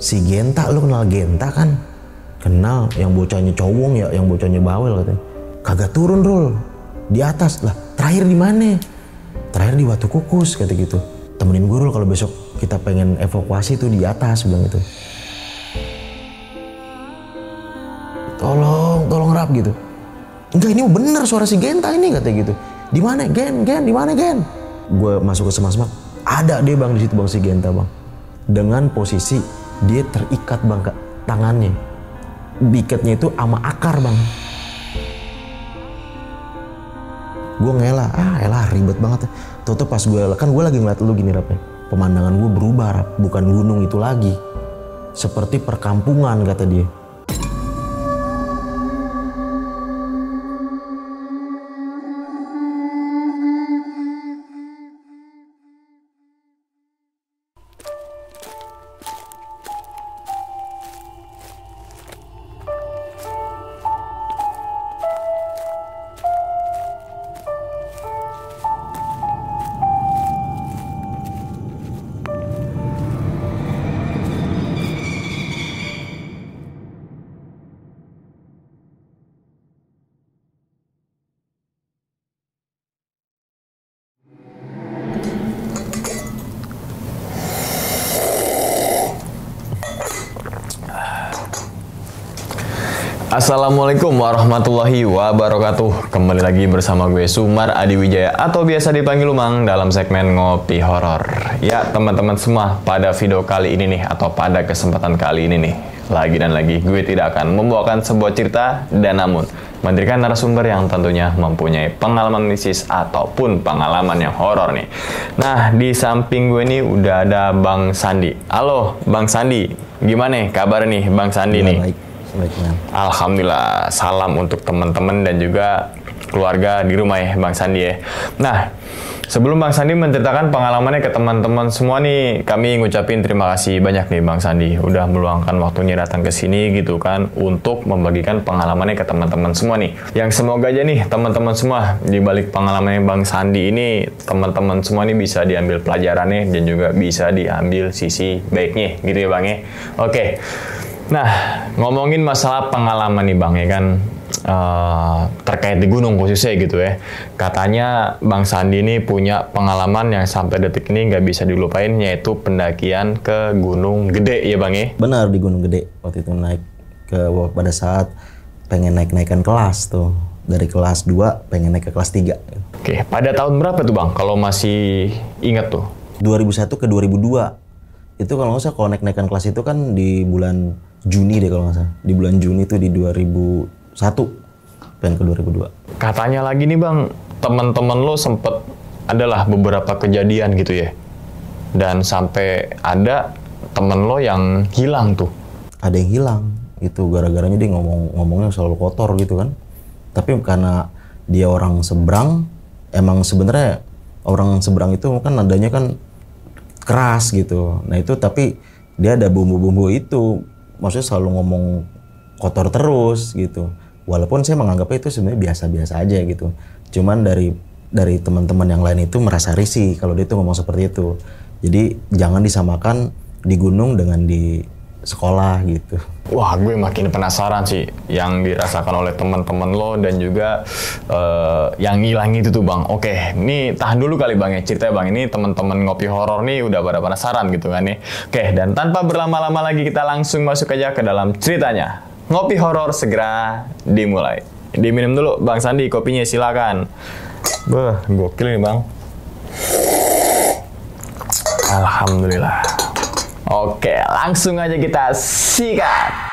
Si Genta, lu kenal Genta kan? Kenal, yang bocahnya cowong ya, yang bocahnya bawel katanya. Kagak turun Rul, di atas lah. Terakhir di mana? Terakhir di Watu Kukus kata gitu. Temenin gue Rul kalau besok kita pengen evakuasi tuh di atas, bilang gitu. Tolong rap gitu. Enggak, ini bener suara si Genta ini kata gitu. Di mana Gen? Di mana Gen? Gue masuk ke semak-semak. Ada dia bang di situ bang si Genta bang. Dengan posisi dia terikat bang ke tangannya. Diikatnya itu sama akar bang. Gue ngelah, elah ribet banget. Tuh pas gue lagi ngeliat lu gini rapnya. Pemandangan gue berubah rap, bukan gunung itu lagi. Seperti perkampungan kata dia. Assalamualaikum warahmatullahi wabarakatuh. Kembali lagi bersama gue Sumar Adi Wijaya atau biasa dipanggil Lumang dalam segmen Ngopi Horor. Ya teman-teman semua, pada video kali ini nih atau pada kesempatan kali ini nih, lagi gue tidak akan membawakan sebuah cerita dan namun menghadirkan narasumber yang tentunya mempunyai pengalaman mistis ataupun pengalaman yang horor nih. Nah, di samping gue nih udah ada Bang Sandi. Halo Bang Sandi, gimana kabar nih Bang Sandi nih? Baik. Alhamdulillah, salam untuk teman-teman dan juga keluarga di rumah ya Bang Sandi ya. Nah, sebelum Bang Sandi menceritakan pengalamannya ke teman-teman semua nih, kami ngucapin terima kasih banyak nih Bang Sandi udah meluangkan waktunya datang ke sini gitu kan untuk membagikan pengalamannya ke teman-teman semua nih. Yang semoga aja nih teman-teman semua di balik pengalamannya Bang Sandi ini, teman-teman semua nih bisa diambil pelajarannya dan juga bisa diambil sisi baiknya gitu ya Bang ya. Oke. Nah, ngomongin masalah pengalaman nih Bang ya kan, terkait di gunung khususnya gitu ya. Katanya Bang Sandi ini punya pengalaman yang sampai detik ini nggak bisa dilupain, yaitu pendakian ke Gunung Gede ya Bang ya? Benar, di Gunung Gede. Waktu itu naik pada saat pengen naik-naikan kelas tuh. Dari kelas 2 pengen naik ke kelas 3. Oke, pada tahun berapa tuh Bang kalau masih ingat tuh? 2001 ke 2002. Itu kalau nggak salah, kalau naik-naikan kelas itu kan di bulan Juni deh kalau nggak salah. Di bulan Juni itu di 2001, pengen ke 2002. Katanya lagi nih Bang, teman-teman lo sempet adalah beberapa kejadian gitu ya. Dan sampai ada temen lo yang hilang tuh. Ada yang hilang, itu gara-garanya dia ngomongnya selalu kotor gitu kan. Tapi karena dia orang seberang, emang sebenarnya orang seberang itu kan nadanya kan keras gitu. Nah itu tapi dia ada bumbu-bumbu itu, maksudnya selalu ngomong kotor terus gitu. Walaupun saya menganggapnya itu sebenarnya biasa-biasa aja gitu. Cuman dari teman-teman yang lain itu merasa risih kalau dia tuh ngomong seperti itu. Jadi jangan disamakan di gunung dengan di sekolah gitu. Wah, gue makin penasaran sih yang dirasakan oleh teman-teman lo dan juga yang hilang itu tuh Bang. Oke, ini tahan dulu kali Bang ya ceritanya Bang. Ini teman-teman ngopi horor nih udah pada penasaran gitu kan nih. Oke, dan tanpa berlama-lama lagi kita langsung masuk aja ke dalam ceritanya. Ngopi horor segera dimulai. Diminum dulu Bang Sandi kopinya, silakan. Beuh, gokil nih Bang. Alhamdulillah. Oke, langsung aja kita sikat.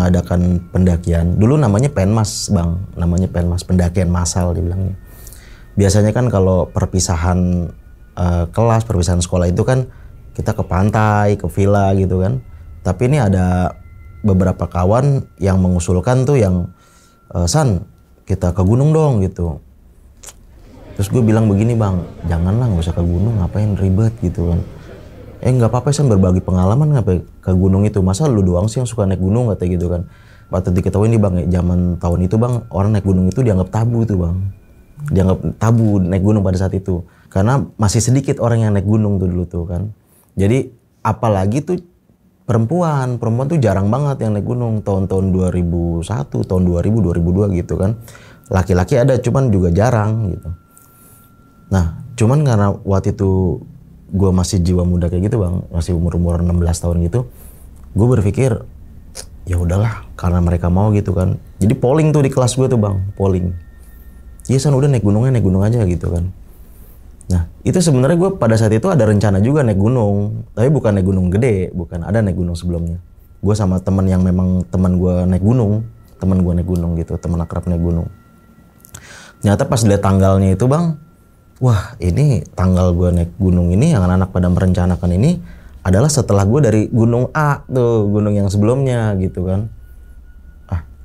mengadakan pendakian. Dulu namanya Penmas bang, namanya Penmas, pendakian massal dibilangnya. Biasanya kan kalau perpisahan kelas, perpisahan sekolah itu kan kita ke pantai, ke villa gitu kan. Tapi ini ada beberapa kawan yang mengusulkan tuh yang San, kita ke gunung dong gitu. Terus gue bilang begini bang, janganlah, nggak usah ke gunung, ngapain ribet gitu kan. Nggak apa-apa San, berbagi pengalaman, ngapain ke gunung itu, masa lu doang sih yang suka naik gunung, kata gitu kan. Patut diketahui nih bang, zaman tahun itu bang, orang naik gunung itu dianggap tabu tuh bang. Dianggap tabu naik gunung pada saat itu. Karena masih sedikit orang yang naik gunung tuh dulu tuh kan. Jadi apalagi tuh perempuan tuh jarang banget yang naik gunung tahun-tahun 2001, tahun 2000, 2002 gitu kan. Laki-laki ada cuman juga jarang gitu. Nah, cuman karena waktu itu gue masih jiwa muda kayak gitu bang, masih umur 16 tahun gitu, gue berpikir ya udahlah karena mereka mau gitu kan. Jadi polling tuh di kelas gue tuh bang, polling. Iya San, udah naik gunungnya, naik gunung aja gitu kan. Nah, itu sebenarnya gue pada saat itu ada rencana juga naik gunung, tapi bukan naik gunung gede, bukan, ada naik gunung sebelumnya. Gue sama teman yang memang teman gue naik gunung, gitu, teman akrab naik gunung. Ternyata pas lihat tanggalnya itu bang, wah ini tanggal gue naik gunung ini yang anak-anak pada merencanakan ini adalah setelah gue dari gunung A tuh, gunung yang sebelumnya gitu kan.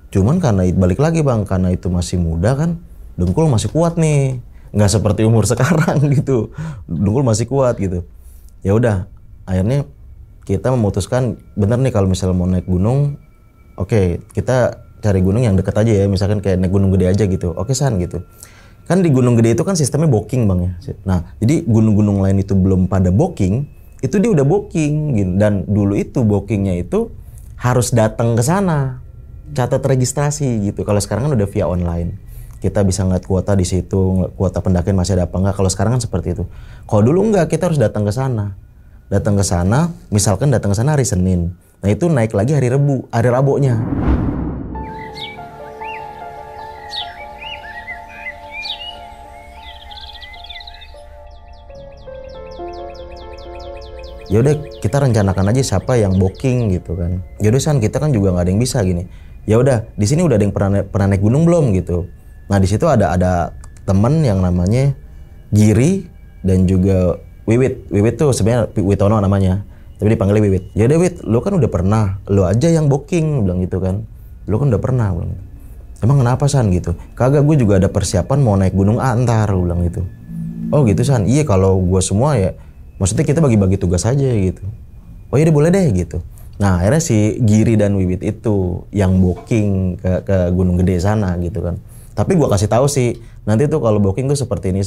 Cuman karena balik lagi bang, karena itu masih muda kan, dengkul masih kuat nih, nggak seperti umur sekarang gitu, dengkul masih kuat gitu. Ya udah, akhirnya kita memutuskan bener nih kalau misalnya mau naik gunung, oke, kita cari gunung yang deket aja ya, misalkan kayak naik gunung gede aja gitu. Oke San gitu. Kan di gunung gede itu kan sistemnya booking bang ya. Nah jadi gunung-gunung lain itu belum pada booking, itu dia udah booking gitu. Dan dulu itu bookingnya itu harus datang ke sana, catat registrasi gitu. Kalau sekarang kan udah via online, kita bisa ngeliat kuota di situ, kuota pendakian masih ada apa enggak. Kalau sekarang kan seperti itu. Kalau dulu enggak, kita harus datang ke sana. Datang ke sana, misalkan datang ke sana hari Senin. Nah itu naik lagi hari Rabunya. Ya udah kita rencanakan aja siapa yang booking gitu kan. Ya udah San, kita kan juga nggak ada yang bisa gini. Ya udah, di sini udah ada yang pernah naik gunung belum gitu. Nah di situ ada teman yang namanya Giri dan juga Wiwit. Wiwit tuh sebenarnya Witono namanya, tapi dipanggilnya Wiwit. Ya udah Wit, lu kan udah pernah, lu aja yang booking, bilang gitu kan. Lu kan udah pernah, bilang. Emang kenapa San gitu? Kagak, gue juga ada persiapan mau naik gunung A ntar, bilang gitu. Oh gitu San, iya kalau gue semua ya, maksudnya kita bagi-bagi tugas aja gitu. Oh iya deh, boleh deh gitu. Nah akhirnya si Giri dan Wiwit itu yang booking ke Gunung Gede sana gitu kan. Tapi gua kasih tahu sih, nanti tuh kalau booking tuh seperti ini.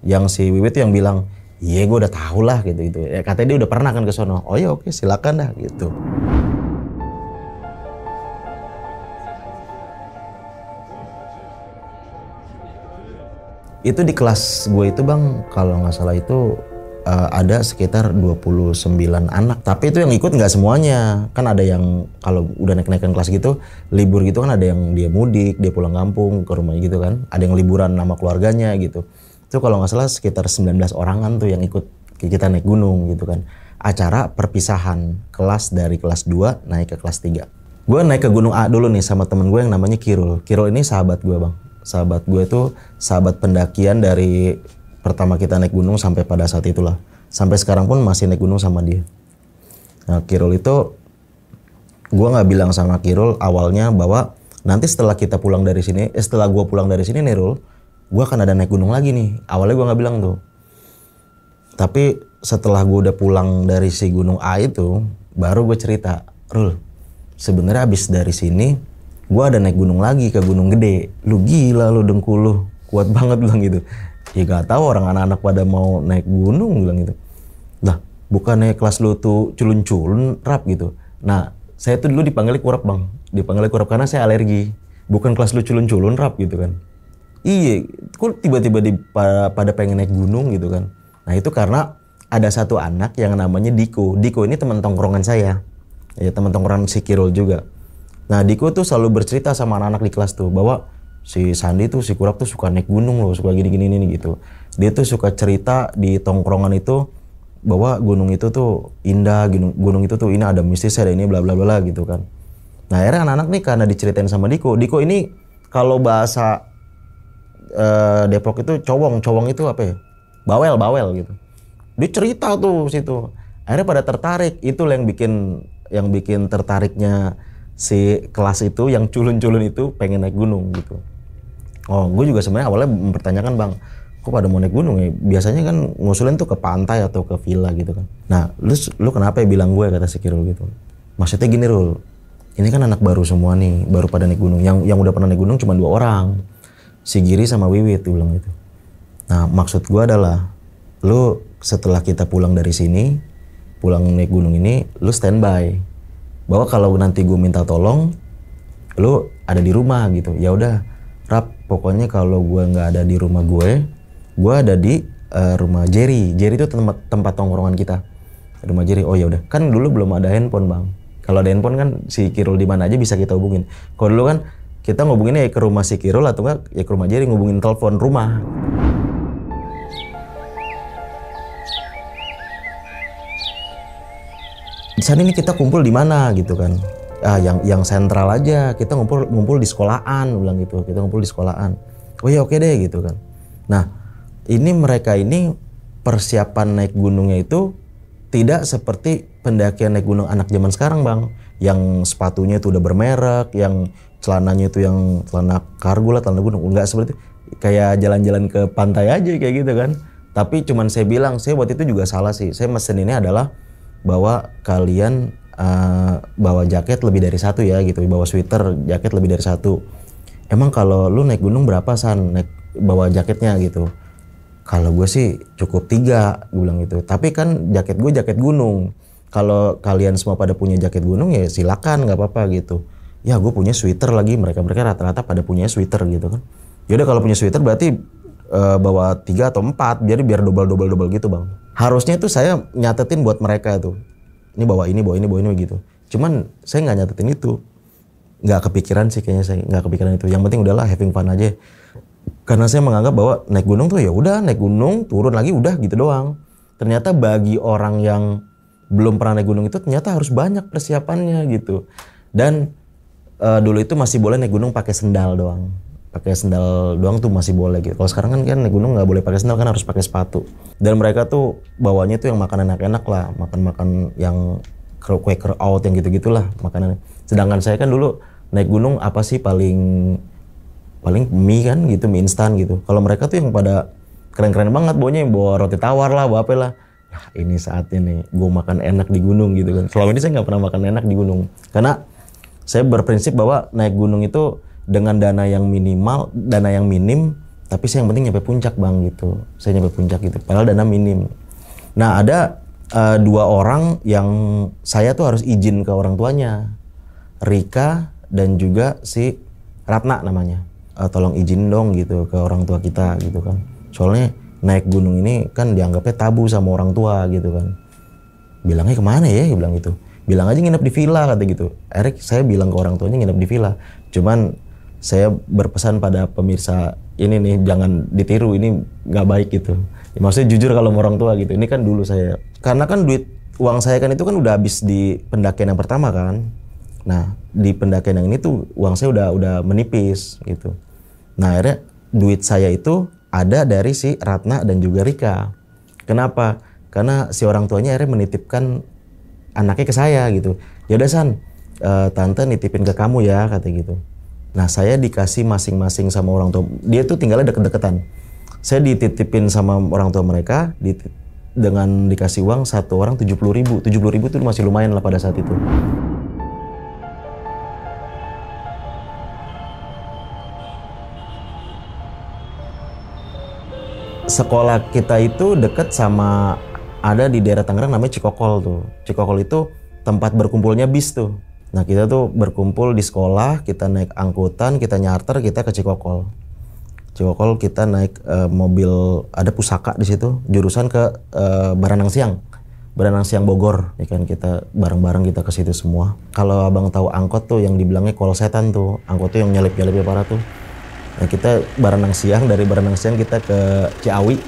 Yang si Wiwit tuh yang bilang, iya gua udah tahu lah gitu. Ya, katanya dia udah pernah kan ke sono. Oh iya oke, silakan dah gitu. Itu di kelas gue itu bang, kalau nggak salah itu ada sekitar 29 anak. Tapi itu yang ikut nggak semuanya. Kan ada yang kalau udah naik-naikan kelas gitu, libur gitu kan, ada yang dia mudik, dia pulang kampung ke rumahnya gitu kan. Ada yang liburan sama keluarganya gitu. Itu kalau nggak salah sekitar 19 orangan tuh yang ikut kita naik gunung gitu kan. Acara perpisahan kelas dari kelas 2 naik ke kelas 3. Gue naik ke gunung A dulu nih sama temen gue yang namanya Kirul. Kirul ini sahabat gue bang. Sahabat gue tuh sahabat pendakian dari pertama kita naik gunung sampai pada saat itulah. Sampai sekarang pun masih naik gunung sama dia. Nah Kirul itu, gue nggak bilang sama Kirul awalnya bahwa nanti setelah kita pulang dari sini, setelah gue pulang dari sini nih Rul, gue akan ada naik gunung lagi nih. Awalnya gue nggak bilang tuh. Tapi setelah gue udah pulang dari si gunung A itu, baru gue cerita, Rul, sebenarnya abis dari sini, gue ada naik gunung lagi ke Gunung Gede. Lu gila lu, dengkul lu, kuat banget bilang gitu. Ya gak tahu orang anak-anak pada mau naik gunung bilang gitu. Lah, bukannya kelas lu tuh culun-culun rap gitu. Nah, saya tuh dulu dipanggilnya kurap bang. Dipanggilnya kurap karena saya alergi. Bukan kelas lu culun-culun rap gitu kan. Iya, kok tiba-tiba pada pengen naik gunung gitu kan. Nah itu karena ada satu anak yang namanya Diko. Diko ini teman tongkrongan saya. Ya teman tongkrongan si Kirul juga. Nah Diko tuh selalu bercerita sama anak-anak di kelas tuh bahwa si Sandi tuh, si Kurap tuh suka naik gunung loh, suka gini-gini gitu. Dia tuh suka cerita di tongkrongan itu bahwa gunung itu tuh indah, gunung itu tuh ini ada mistis, ada ini bla bla bla gitu kan. Nah akhirnya anak-anak nih karena diceritain sama Diko ini kalau bahasa Depok itu cowong itu apa ya? Bawel gitu. Dia cerita tuh situ. Akhirnya pada tertarik. Itu yang bikin tertariknya si kelas itu yang culun-culun itu pengen naik gunung gitu. Oh, gue juga sebenarnya awalnya mempertanyakan, Bang, kok pada mau naik gunung ya? Biasanya kan ngusulin tuh ke pantai atau ke villa gitu kan. Nah, lu kenapa ya bilang gue, kata si Kirul gitu. Maksudnya gini, Rul. Ini kan anak baru semua nih, baru pada naik gunung. Yang udah pernah naik gunung cuma 2 orang. Si Giri sama Wiwit, dia bilang gitu. Nah, maksud gue adalah lu setelah kita pulang dari sini, pulang naik gunung ini, lu standby. Bahwa kalau nanti gue minta tolong, lu ada di rumah gitu. Ya udah, Rap, pokoknya kalau gue nggak ada di rumah gue ada di rumah Jerry. Jerry itu tempat tongkrongan kita. Rumah Jerry. Oh ya udah, kan dulu belum ada handphone, Bang. Kalau ada handphone kan si Kirul di mana aja bisa kita hubungin. Kalau dulu kan kita ngubunginnya ya ke rumah si Kirul atau enggak ya ke rumah Jerry, ngubungin telepon rumah. Di sana ini kita kumpul di mana gitu kan? Yang sentral aja. Kita ngumpul di sekolahan, bilang gitu. Kita ngumpul di sekolahan. Oh ya oke deh gitu kan. Nah, ini mereka ini persiapan naik gunungnya itu tidak seperti pendakian naik gunung anak zaman sekarang, Bang. Yang sepatunya itu udah bermerek, yang celananya itu yang celana kargo lah, celana gunung. Enggak seperti itu. Kayak jalan-jalan ke pantai aja kayak gitu kan. Tapi cuman saya bilang, saya waktu itu juga salah sih. Saya mesen ini adalah bahwa kalian bawa jaket lebih dari 1 ya gitu, bawa sweater, jaket lebih dari 1. Emang kalau lu naik gunung berapa, San, bawa jaketnya gitu? Kalau gue sih cukup 3, gue bilang gitu. Tapi kan jaket gue jaket gunung. Kalau kalian semua pada punya jaket gunung ya silakan, nggak apa-apa gitu. Ya gue punya sweater lagi, mereka rata-rata pada punya sweater gitu kan. Yaudah kalau punya sweater berarti bawa 3 atau 4, jadi biar double gitu, Bang. Harusnya itu saya nyatetin buat mereka tuh. Ini bawa ini gitu. Cuman saya nggak nyatetin itu. Nggak kepikiran sih kayaknya, saya nggak kepikiran itu. Yang penting udahlah having fun aja. Karena saya menganggap bahwa naik gunung tuh ya udah naik gunung, turun lagi udah gitu doang. Ternyata bagi orang yang belum pernah naik gunung itu ternyata harus banyak persiapannya gitu. Dan dulu itu masih boleh naik gunung pakai sendal doang. Pakai sendal doang tuh masih boleh gitu. Kalau sekarang kan naik gunung nggak boleh pakai sendal, kan harus pakai sepatu. Dan mereka tuh bawanya tuh yang makan enak-enak lah, makan yang Quaker Oat yang gitu-gitulah makanannya. Sedangkan saya kan dulu naik gunung apa sih paling mie kan gitu, mie instan gitu. Kalau mereka tuh yang pada keren-keren banget bawanya, yang bawa roti tawar lah, bawa apa lah. Nah, ini saatnya nih gue makan enak di gunung gitu kan. Selama ini saya nggak pernah makan enak di gunung karena saya berprinsip bahwa naik gunung itu dengan dana yang minim, tapi saya yang penting nyampe puncak, Bang gitu. Saya nyampe puncak gitu, padahal dana minim. Nah ada 2 orang yang saya tuh harus izin ke orang tuanya, Rika dan juga si Ratna namanya. Tolong izin dong gitu ke orang tua kita gitu kan. Soalnya naik gunung ini kan dianggapnya tabu sama orang tua gitu kan. Bilangnya kemana ya, bilang gitu. Bilang aja nginep di villa kata gitu. Akhirnya saya bilang ke orang tuanya nginep di villa. Cuman saya berpesan pada pemirsa ini nih, jangan ditiru, ini nggak baik gitu. Ya, maksudnya jujur kalau orang tua gitu. Ini kan dulu saya, karena kan uang saya kan itu kan udah habis di pendakian yang pertama kan. Nah di pendakian yang ini tuh uang saya udah menipis gitu. Nah akhirnya duit saya itu ada dari si Ratna dan juga Rika. Kenapa? Karena si orang tuanya akhirnya menitipkan anaknya ke saya gitu. Ya udah San, tante nitipin ke kamu ya kata gitu. Nah saya dikasih masing-masing sama orang tua. Dia tuh tinggalnya deket-deketan. Saya dititipin sama orang tua mereka dengan dikasih uang satu orang 70.000. 70.000 tuh masih lumayan lah pada saat itu. Sekolah kita itu deket sama, ada di daerah Tangerang namanya Cikokol tuh. Cikokol itu tempat berkumpulnya bis tuh. Nah kita tuh berkumpul di sekolah, kita naik angkutan, kita nyarter, kita ke Cikokol. Cikokol kita naik mobil, ada pusaka di situ, jurusan ke Baranang Siang Bogor, ya kan, kita bareng-bareng kita ke situ semua. Kalau abang tahu angkot tuh yang dibilangnya kol setan tuh, angkot tuh yang nyalip-nyalipnya parah tuh. Nah kita dari Baranang Siang kita ke Ciawi.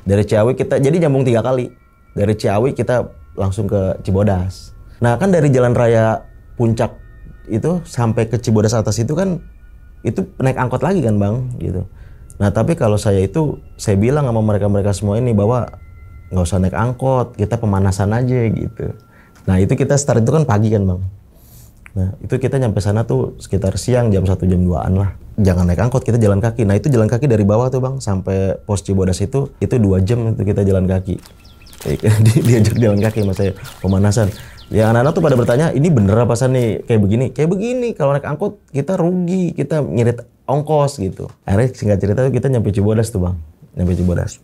Dari Ciawi kita, jadi nyambung 3 kali. Dari Ciawi kita langsung ke Cibodas. Nah kan dari jalan raya puncak itu sampai ke Cibodas atas itu kan itu naik angkot lagi kan bang gitu. Nah tapi kalau saya itu saya bilang sama mereka semua ini bahwa nggak usah naik angkot, kita pemanasan aja gitu. Nah itu kita start itu kan pagi kan bang. Nah itu kita nyampe sana tuh sekitar siang jam 1 jam 2-an lah. Jangan naik angkot, kita jalan kaki. Nah itu jalan kaki dari bawah tuh bang sampai pos Cibodas itu 2 jam itu kita jalan kaki. Diajak jalan kaki sama saya pemanasan. Ya anak-anak tuh pada bertanya, ini bener apa sih nih kayak begini? Kayak begini, kalau naik angkot kita rugi, kita ngirit ongkos gitu. Akhirnya singkat cerita tuh kita nyampe Cibodas tuh bang, nyampe Cibodas.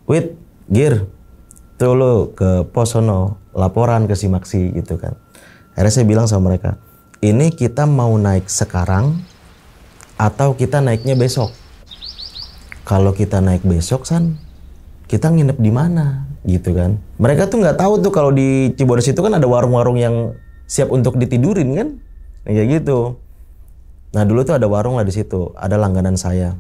Wait, Gir, tuh lo ke pos sono, laporan ke Simaksi gitu kan. Akhirnya saya bilang sama mereka, ini kita mau naik sekarang atau kita naiknya besok? Kalau kita naik besok San, kita nginep di mana? Gitu kan. Mereka tuh nggak tahu tuh kalau di Cibodas itu kan ada warung-warung yang siap untuk ditidurin kan. Kayak gitu. Nah dulu tuh ada warung lah di situ, ada langganan saya.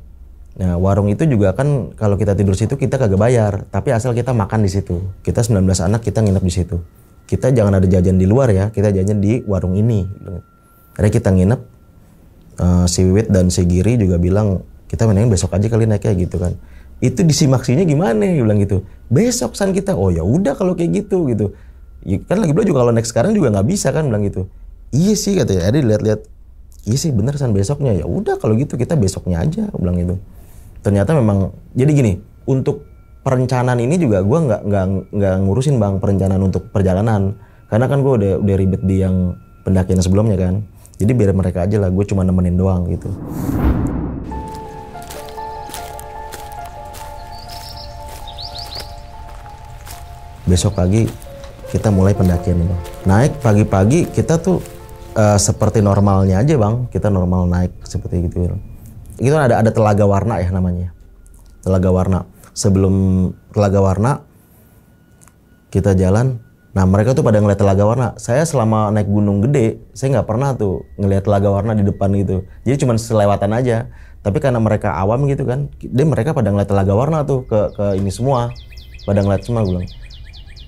Nah warung itu juga kan kalau kita tidur situ kita kagak bayar, tapi asal kita makan di situ. Kita 19 anak kita nginep di situ. Kita jangan ada jajan di luar ya, kita jajan di warung ini. Akhirnya kita nginep. Si Wiwit dan si Giri juga bilang kita mendingan besok aja kali naiknya gitu kan. Itu di Simaksinya gimana? Dia bilang gitu. Besok San kita. Oh ya udah kalau kayak gitu gitu. Ya, kan lagi bilang juga kalau naik sekarang juga nggak bisa kan bilang gitu. Iya sih katanya. Ada lihat-lihat. Iya sih bener San besoknya. Ya udah kalau gitu kita besoknya aja bilang gitu. Ternyata memang jadi gini. Untuk perencanaan ini juga gue nggak ngurusin bang perencanaan untuk perjalanan. Karena kan gue udah ribet di yang pendakian sebelumnya kan. Jadi biar mereka aja lah. Gue cuma nemenin doang gitu. Besok pagi kita mulai pendakian bang. Naik pagi-pagi kita tuh seperti normalnya aja bang. Kita normal naik seperti gitu. Itu ada Telaga Warna ya namanya. Telaga Warna. Sebelum Telaga Warna kita jalan. Nah mereka tuh pada ngeliat Telaga Warna. Saya selama naik gunung gede, saya nggak pernah tuh ngeliat Telaga Warna di depan gitu. Jadi cuma selewatan aja. Tapi karena mereka awam gitu kan, mereka pada ngeliat Telaga Warna tuh ke ini semua. Pada ngeliat semua gue bilang.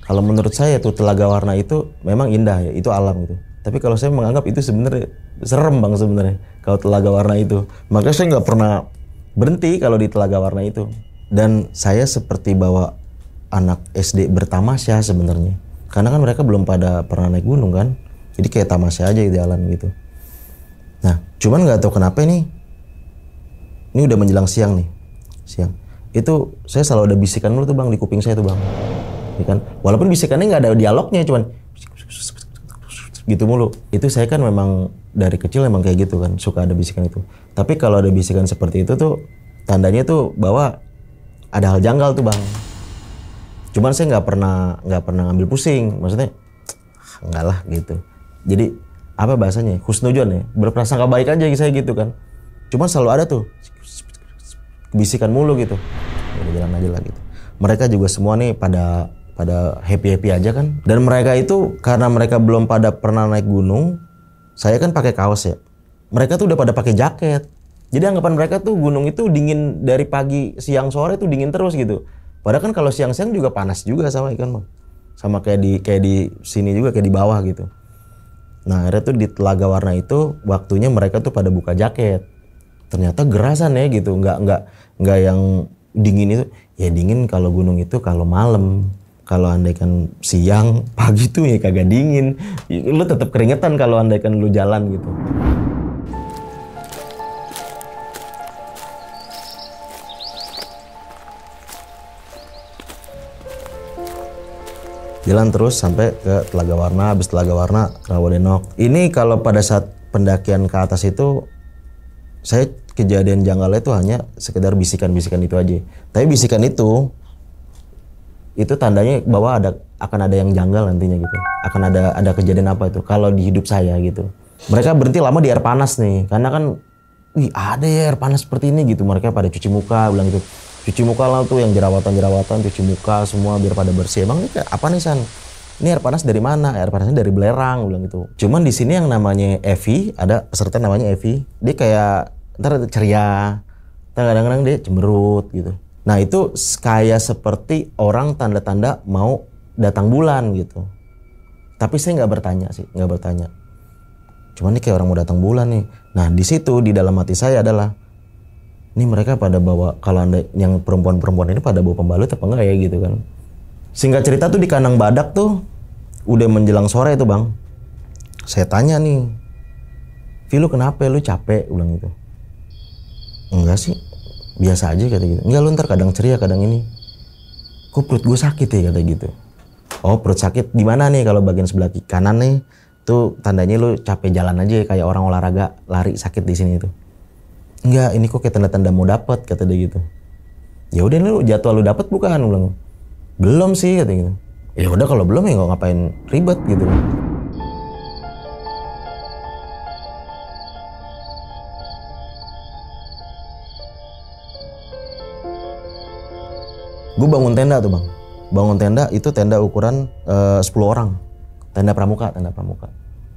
Kalau menurut saya tuh Telaga Warna itu memang indah ya, itu alam gitu. Tapi kalau saya menganggap itu sebenarnya serem bang sebenarnya kalau Telaga Warna itu. Makanya saya nggak pernah berhenti kalau di Telaga Warna itu. Dan saya seperti bawa anak SD bertamasya sebenarnya. Karena kan mereka belum pada pernah naik gunung kan. Jadi kayak tamasya aja di jalan gitu. Nah, cuman nggak tahu kenapa ini udah menjelang siang nih. Siang. Itu saya selalu ada bisikan dulu tuh bang di kuping saya tuh bang. Ya kan? Walaupun bisikannya nggak ada dialognya, cuman gitu mulu. Itu saya kan memang dari kecil memang kayak gitu kan, suka ada bisikan itu. Tapi kalau ada bisikan seperti itu tuh tandanya tuh bahwa ada hal janggal tuh bang. Cuman saya nggak pernah ngambil pusing, maksudnya enggak lah gitu. Jadi apa bahasanya? Husnudzon ya, berprasangka baik aja saya gitu kan. Cuman selalu ada tuh bisikan mulu gitu. Ya jalan aja lah gitu. Mereka juga semua nih pada happy aja kan. Dan mereka itu karena mereka belum pada pernah naik gunung, saya kan pakai kaos ya. Mereka tuh udah pada pakai jaket. Jadi anggapan mereka tuh gunung itu dingin dari pagi, siang, sore tuh dingin terus gitu. Padahal kan kalau siang-siang juga panas juga sama ikan bang. Sama kayak di sini juga kayak di bawah gitu. Nah akhirnya tuh di Telaga Warna itu waktunya mereka tuh pada buka jaket. Ternyata gerasan ya gitu, nggak yang dingin itu. Ya dingin kalau gunung itu kalau malam. Kalau andaikan siang, pagi tuh ya kagak dingin. Lu tetap keringetan kalau andaikan lu jalan gitu. Jalan terus sampai ke Telaga Warna, habis Telaga Warna Rawadenok. Ini kalau pada saat pendakian ke atas itu saya kejadian janggalnya itu hanya sekedar bisikan-bisikan itu aja. Tapi bisikan itu tandanya bahwa akan ada yang janggal nantinya gitu. Akan ada kejadian apa itu kalau di hidup saya gitu. Mereka berhenti lama di air panas nih, karena kan wih ada ya air panas seperti ini gitu. Mereka pada cuci muka bilang gitu. Cuci muka lah tuh yang jerawatan, cuci muka semua biar pada bersih. Emang ini apa nih San? Ini air panas dari mana? Air panasnya dari belerang bilang gitu. Cuman di sini yang namanya Evi, ada peserta namanya Evi. Dia kayak ntar ceria, kadang-kadang dia cemberut gitu. Nah itu kayak seperti orang tanda-tanda mau datang bulan gitu. Tapi saya nggak bertanya sih, nggak bertanya. Cuman nih kayak orang mau datang bulan nih. Nah di situ di dalam hati saya adalah, ini mereka pada bawa, kalau anda yang perempuan-perempuan ini pada bawa pembalut apa enggak ya gitu kan. Singkat cerita tuh di kandang badak tuh udah menjelang sore tuh bang. Saya tanya nih, Vi lu kenapa, lu capek? Ulang gitu. Enggak sih, biasa aja kata gitu. Enggak, lu ntar kadang ceria kadang ini. Kok perut gue sakit ya kata gitu. Oh perut sakit di mana nih? Kalau bagian sebelah kanan nih tuh tandanya lu capek jalan aja kayak orang olahraga lari sakit di sini tuh. Enggak, ini kok kayak tanda-tanda mau dapet kata dia gitu. Ya udah lu jadwal lu dapet bukan? Ulang. Belum sih kata gitu. Ya udah kalau belum ya nggak ngapain ribet gitu. Gue bangun tenda tuh bang. Bangun tenda itu tenda ukuran 10 orang. Tenda pramuka.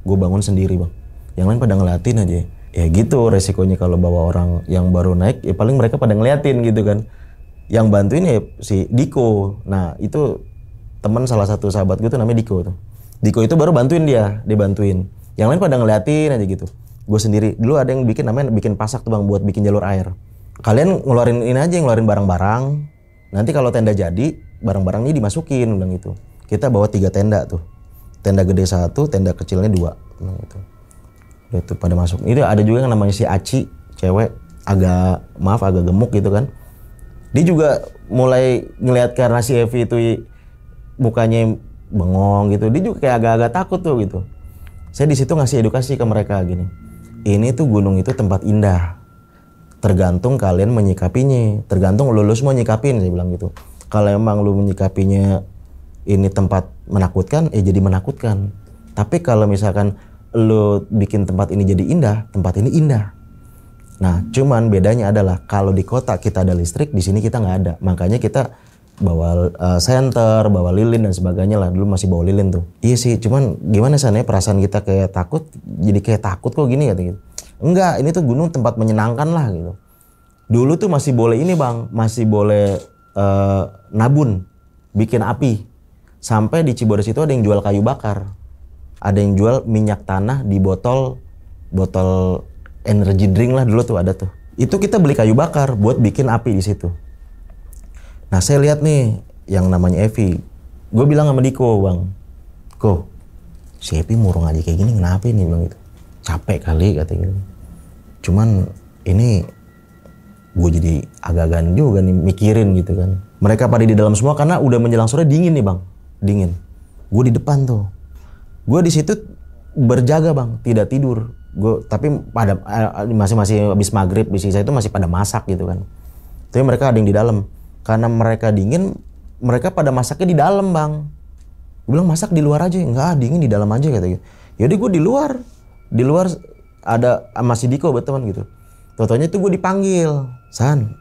Gue bangun sendiri bang. Yang lain pada ngeliatin aja. Ya gitu resikonya kalau bawa orang yang baru naik. Ya paling mereka pada ngeliatin gitu kan. Yang bantuin ya si Diko. Nah itu teman salah satu sahabat gue tuh namanya Diko tuh. Diko itu baru bantuin dia bantuin. Yang lain pada ngeliatin aja gitu. Gue sendiri. Dulu ada yang bikin pasak tuh bang buat bikin jalur air. Kalian ngeluarin ini aja, ngeluarin barang-barang. Nanti kalau tenda jadi, barang-barangnya dimasukin, bilang gitu. Kita bawa 3 tenda tuh. Tenda gede 1, tenda kecilnya 2. Bilang gitu. Udah tuh pada masuk. Itu ada juga yang namanya si Aci, cewek, agak gemuk gitu kan. Dia juga mulai ngelihat karena si Evi itu mukanya bengong gitu. Dia juga kayak agak-agak takut tuh gitu. Saya di situ ngasih edukasi ke mereka gini. Ini tuh gunung itu tempat indah. Tergantung kalian menyikapinya, tergantung lu semua nyikapin, saya bilang gitu. Kalau emang lu menyikapinya ini tempat menakutkan, jadi menakutkan. Tapi kalau misalkan lu bikin tempat ini jadi indah, tempat ini indah. Nah, cuman bedanya adalah kalau di kota kita ada listrik, di sini kita nggak ada. Makanya kita bawa senter, bawa lilin dan sebagainya lah. Dulu masih bawa lilin tuh. Iya sih, cuman gimana sana perasaan kita kayak takut, jadi kayak takut kok gini kata gitu. Enggak, ini tuh gunung tempat menyenangkan lah gitu. Dulu tuh masih boleh ini bang, masih boleh nabun, bikin api. Sampai di Cibodas itu ada yang jual kayu bakar. Ada yang jual minyak tanah di botol energy drink lah dulu tuh ada tuh. Itu kita beli kayu bakar buat bikin api di situ. Nah saya lihat nih yang namanya Evi. Gue bilang sama Diko bang, Ko, si Evi murung aja kayak gini kenapa nih bilang gitu. Capek kali katanya. Cuman ini gue jadi agak-agak juga nih mikirin gitu kan. Mereka pada di dalam semua karena udah menjelang sore dingin nih bang, dingin. Gue di depan tuh, gue di situ berjaga bang, tidak tidur. Gue tapi pada masih habis maghrib, di sisa itu masih pada masak gitu kan. Tapi mereka ada yang di dalam. Karena mereka dingin, mereka pada masaknya di dalam bang. Gue bilang masak di luar aja, enggak dingin di dalam aja katanya. Yaudah gue di luar ada masih Diko teman gitu. Totonya itu gue dipanggil, San,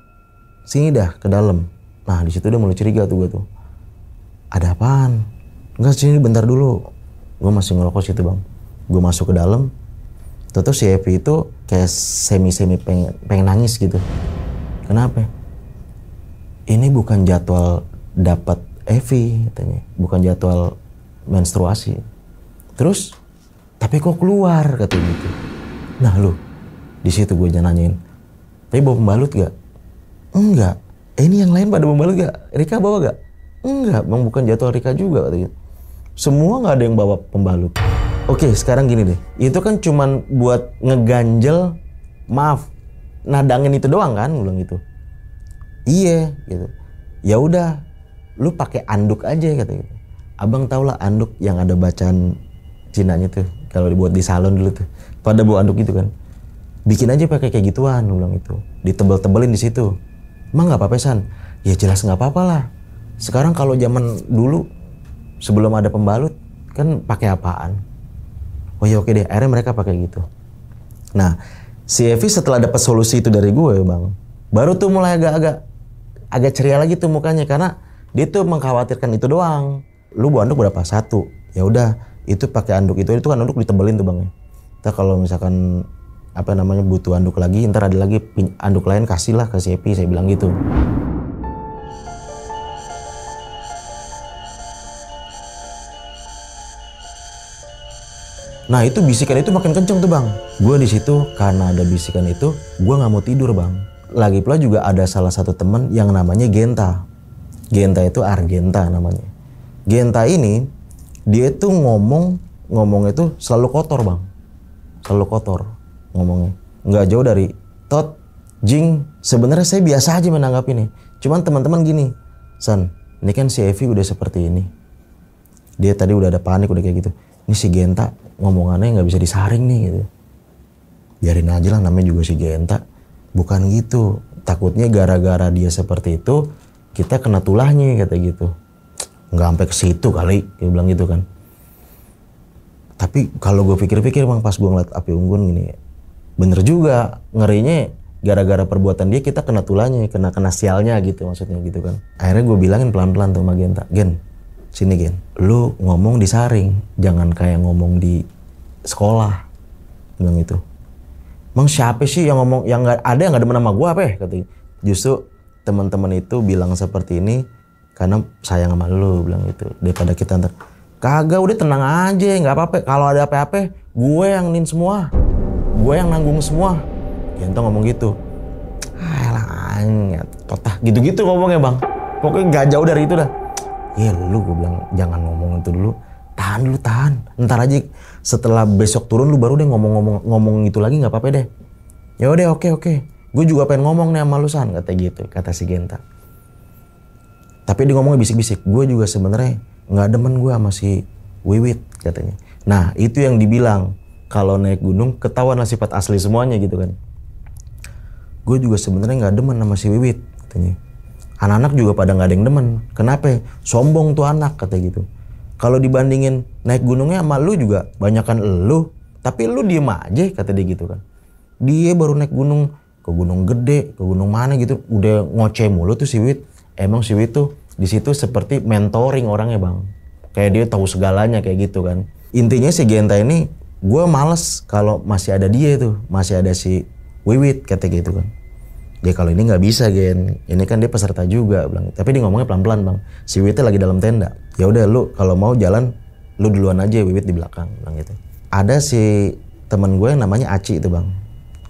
sini dah ke dalam. Nah di situ udah mulai curiga tuh gue tuh. Ada apaan? Enggak sini bentar dulu. Gue masih ngerokok situ bang. Gue masuk ke dalam. Toto si Evi itu kayak semi pengen nangis gitu. Kenapa? Ini bukan jadwal dapat Evi katanya, bukan jadwal menstruasi. Terus, tapi kok keluar katanya gitu. Nah lu, di situ gue nanyain, tapi bawa pembalut gak? Enggak. Ini yang lain pada bawa pembalut gak? Rika bawa gak? Enggak, bang bukan jadwal Rika juga katanya. Semua nggak ada yang bawa pembalut. Oke, sekarang gini deh, itu kan cuman buat ngeganjel, maaf, nadangin itu doang kan, bilang gitu. Iya gitu. Ya udah, lu pakai anduk aja kata gitu. Abang tau lah anduk yang ada bacaan Cinanya tuh kalau dibuat di salon dulu tuh. Pada bawa anduk gitu kan. Bikin aja pakai kayak gituan, bilang itu. Ditebel-tebelin di situ. Emang nggak apa-apa San? Ya jelas nggak apa-apa lah. Sekarang kalau zaman dulu sebelum ada pembalut kan pakai apaan? Oh ya oke deh, akhirnya mereka pakai gitu. Nah, si Evi setelah dapat solusi itu dari gue bang, baru tuh mulai agak ceria lagi tuh mukanya karena dia tuh mengkhawatirkan itu doang. Lu bawa anduk berapa? 1. Ya udah, itu pakai anduk itu kan anduk ditebelin tuh bang. Ntar kalau misalkan butuh anduk lagi, ntar ada lagi anduk lain kasih lah ke si Evi, saya bilang gitu. Nah itu bisikan itu makin kenceng tuh bang. Gue di situ karena ada bisikan itu, gue nggak mau tidur bang. Lagi pula juga ada salah satu teman yang namanya Genta. Genta itu Argenta namanya. Genta ini dia tuh ngomong itu selalu kotor bang, selalu kotor ngomongnya. Nggak jauh dari Tot, Jing. Sebenarnya saya biasa aja menanggapi nih. Cuman teman-teman gini, San, ini kan si Evi udah seperti ini. Dia tadi udah ada panik udah kayak gitu. Ini si Genta ngomongannya nggak bisa disaring nih gitu. Biarin aja lah, namanya juga si Genta. Bukan gitu. Takutnya gara-gara dia seperti itu kita kena tulahnya kata gitu. Nggak sampai ke situ kali, dia bilang gitu kan. Tapi kalau gue pikir-pikir bang, pas gue ngeliat api unggun gini, bener juga, ngerinya gara-gara perbuatan dia kita kena tulahnya, kena sialnya gitu maksudnya gitu kan. Akhirnya gue bilangin pelan-pelan tuh sama Genta, Gen, sini Gen, lu ngomong disaring, jangan kayak ngomong di sekolah, bilang gitu. Emang siapa sih yang ngomong, yang nggak ada yang nggak demen sama gue apa ya katanya. Justru teman-teman itu bilang seperti ini karena sayang sama lu, bilang gitu. Daripada kita ntar kagak, udah tenang aja, nggak apa-apa. Kalau ada apa-apa, gue yang nin semua, gue yang nanggung semua. Gento ngomong gitu. Alah, totah gitu-gitu ngomongnya bang. Pokoknya nggak jauh dari itu dah. Ya lu, gue bilang jangan ngomong itu dulu. Tahan dulu, tahan. Ntar aja setelah besok turun lu baru deh ngomong itu lagi, nggak apa-apa deh. Ya udah, oke. Gue juga pengen ngomong nih sama lu San, kata gitu, kata si Genta. Tapi dia ngomongnya bisik-bisik. Gue juga sebenarnya nggak demen gue sama si Wiwit katanya. Nah itu yang dibilang kalau naik gunung ketahuan lah sifat asli semuanya gitu kan. Gue juga sebenarnya nggak demen sama si Wiwit katanya. Anak-anak juga pada nggak ada yang demen. Kenapa? Sombong tuh anak kata gitu. Kalau dibandingin naik gunungnya sama lu juga banyakan lu, tapi lu diem aja kata dia gitu kan. Dia baru naik gunung ke gunung gede, ke gunung mana gitu, udah ngoceh mulu tuh si Wit. Emang si Wit tuh di situ seperti mentoring orangnya bang, kayak dia tahu segalanya kayak gitu kan. Intinya si Genta ini, gue males kalau masih ada dia tuh, masih ada si Wiwit kata gitu kan. Dia kalau ini nggak bisa Gen, ini kan dia peserta juga bilang. Tapi dia ngomongnya pelan-pelan bang. Si Wiwitnya lagi dalam tenda. Ya udah lu kalau mau jalan, lu duluan aja, Wiwit di belakang bilang gitu. Ada si teman gue yang namanya Aci itu bang.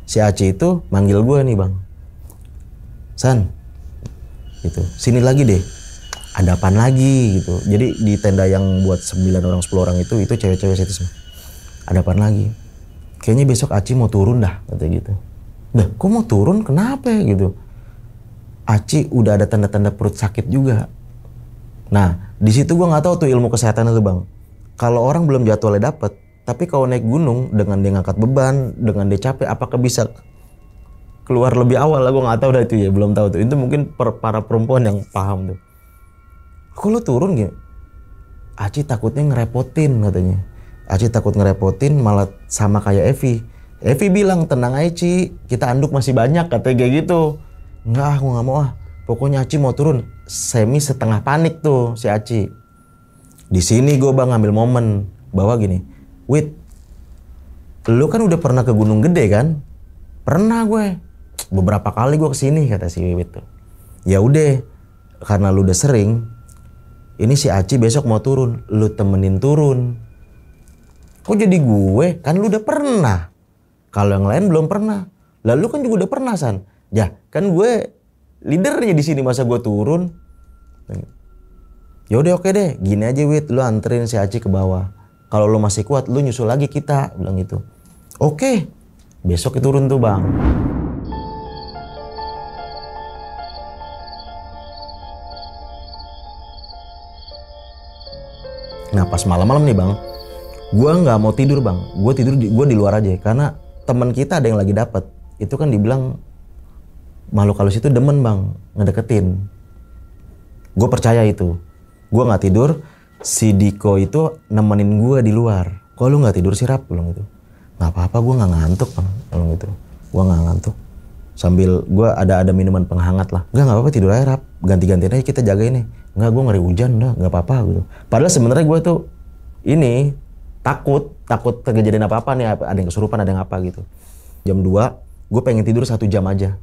Si Aci itu manggil gue nih bang, San, gitu. Sini lagi deh. Ada apaan lagi gitu. Jadi di tenda yang buat 9 orang 10 orang itu cewek-cewek situ semua. Ada apaan lagi? Kayaknya besok Aci mau turun dah katanya gitu. Dah, kok mau turun? Kenapa gitu? Aci udah ada tanda-tanda perut sakit juga. Nah, di situ gua nggak tahu tuh ilmu kesehatan itu bang. Kalau orang belum jadwalnya dapet, tapi kalau naik gunung dengan dia ngangkat beban, dengan dia capek, apakah bisa keluar lebih awal lah? Gua nggak tahu dah itu ya, belum tahu tuh. Itu mungkin para perempuan yang paham tuh. Kok lu turun gitu? Aci takutnya ngerepotin katanya. Aci takut ngerepotin malah sama kayak Evi. Evi bilang tenang aja Ci, kita anduk masih banyak katanya kayak gitu. Enggak, aku nggak mau ah. Pokoknya Aci mau turun. Semi setengah panik tuh si Aci. Di sini gue bang ngambil momen bahwa gini, Wit, lu kan udah pernah ke Gunung Gede kan? Pernah gue. Beberapa kali gue kesini kata si Wit tuh. Ya udah, karena lu udah sering. Ini si Aci besok mau turun, lu temenin turun. Kok jadi gue? Kan lu udah pernah. Kalau yang lain belum pernah. Lalu kan juga udah pernah San. Ya kan gue leadernya di sini, masa gue turun. Ya udah oke deh, gini aja Wit, lu anterin si Aci ke bawah. Kalau lu masih kuat, lu nyusul lagi kita, bilang gitu. Oke, besok turun tuh bang. Nah pas malam-malam nih bang, gue nggak mau tidur bang, gue di luar aja karena teman kita ada yang lagi dapat. Itu kan dibilang makhluk halus itu demen bang, ngedeketin. Gue percaya itu. Gue nggak tidur, si Diko itu nemenin gue di luar. Kok lu nggak tidur sih Rap? Bilang gitu. Nggak apa-apa, gue nggak ngantuk bang. Bilang gitu. Gue nggak ngantuk. Sambil gue ada minuman penghangat lah. Nggak apa-apa, tidur aja Rap. Ganti-gantian aja kita jaga ini. Nggak, gue ngeri hujan dah, nggak apa-apa gitu. Padahal sebenarnya gue tuh ini takut kejadian apa-apa nih, ada yang kesurupan, ada yang apa gitu. Jam 2, gue pengen tidur 1 jam aja.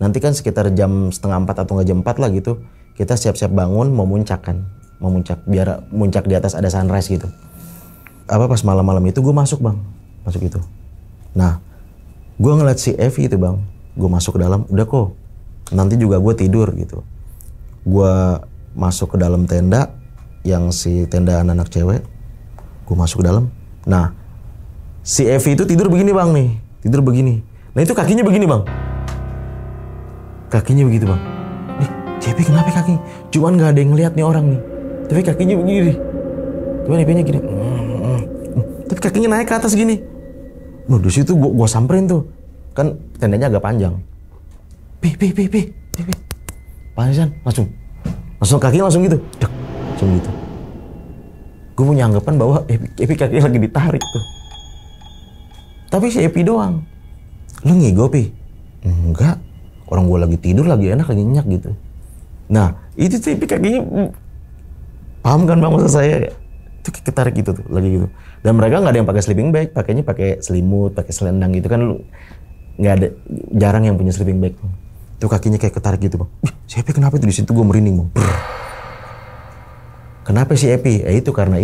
Nanti kan sekitar jam 3:30 atau nggak jam 4 lah gitu, kita siap-siap bangun mau muncak kan, mau muncak biar muncak di atas ada sunrise gitu. pas malam-malam itu gue masuk bang, masuk itu. Nah, gue ngeliat si Evi itu bang, gue masuk ke dalam, udah kok, nanti juga gue tidur gitu. Gue masuk ke dalam tenda, yang si tenda anak-anak cewek, gue masuk ke dalam. Nah, si Evi itu tidur begini bang nih, tidur begini. Nah itu kakinya begini bang, kakinya begitu bang. Nih, si Evi kenapa kaki? Cuman nggak ada yang ngeliat nih orang nih, tapi kakinya begini nih. Cuman Evinya gini, tapi kakinya naik ke atas gini. Nah di situ gue samperin tuh, kan tendanya agak panjang. Pi. Panjang, langsung kakinya langsung gitu, dek, langsung gitu. Gue punya anggapan bahwa Evi kakinya lagi ditarik tuh. Tapi si Evi doang. Lu ngigo Pi? Enggak, orang gue lagi tidur, lagi enak, lagi nyenyak gitu. Nah itu tuh Evi kakinya, paham kan bang maksud saya? Itu ketarik gitu tuh, lagi gitu. Dan mereka nggak ada yang pakai sleeping bag, pakainya pakai selimut, pakai selendang gitu kan. Lu nggak ada, jarang yang punya sleeping bag. Itu kakinya kayak ketarik gitu bang. Si Evi kenapa itu? Di situ gue merinding bang. Kenapa si Evi? Itu karena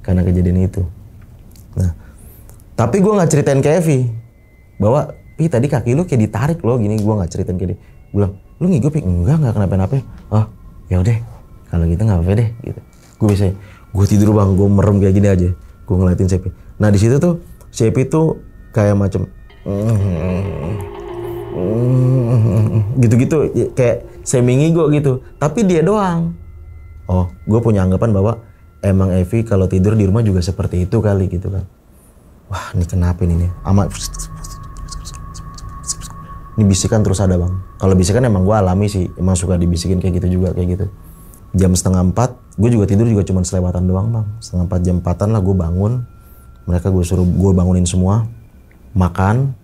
kejadian itu. Nah, tapi gue nggak ceritain ke Evi bahwa Pi tadi kaki lu kayak ditarik loh gini. Gue nggak ceritain ke dia. Gue bilang, lu ngigo Pi? Enggak kenapa-napa. Oh ya udah, kalau gitu nggak apa-apa deh gitu. Gue bisa, gue tidur bang, gue merem kayak gini aja. Gue ngeliatin si Evi. Nah di situ tuh si Evi tuh kayak macem gitu-gitu, kayak semi-ngigo gitu. Tapi dia doang. Oh, gue punya anggapan bahwa emang Evi kalau tidur di rumah juga seperti itu kali gitu kan. Wah, ini kenapa ini nih? Amat. Ini bisikan terus ada bang. Kalau bisikan emang gue alami sih, emang suka dibisikin kayak gitu juga kayak gitu. Jam 3:30, gue juga tidur juga cuma selewatan doang bang. 3:30 jam 4-an lah gue bangun. Mereka gue bangunin semua, makan,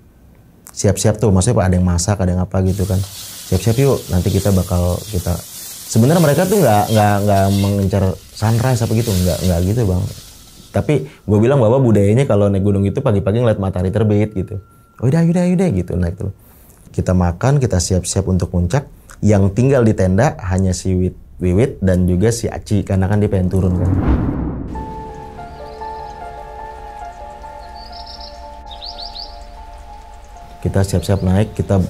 siap-siap tuh. Maksudnya ada yang masak, ada yang apa gitu kan. Siap-siap yuk, nanti kita. Sebenarnya mereka tuh nggak mengincar sunrise apa gitu, nggak gitu bang. Tapi gue bilang bahwa budayanya kalau naik gunung itu pagi-pagi ngeliat matahari terbit gitu. Oh udah gitu naik tuh. Kita makan, kita siap-siap untuk puncak. Yang tinggal di tenda hanya si Wiwit dan juga si Aci karena kan dia pengen turun kan. Kita siap-siap naik, kita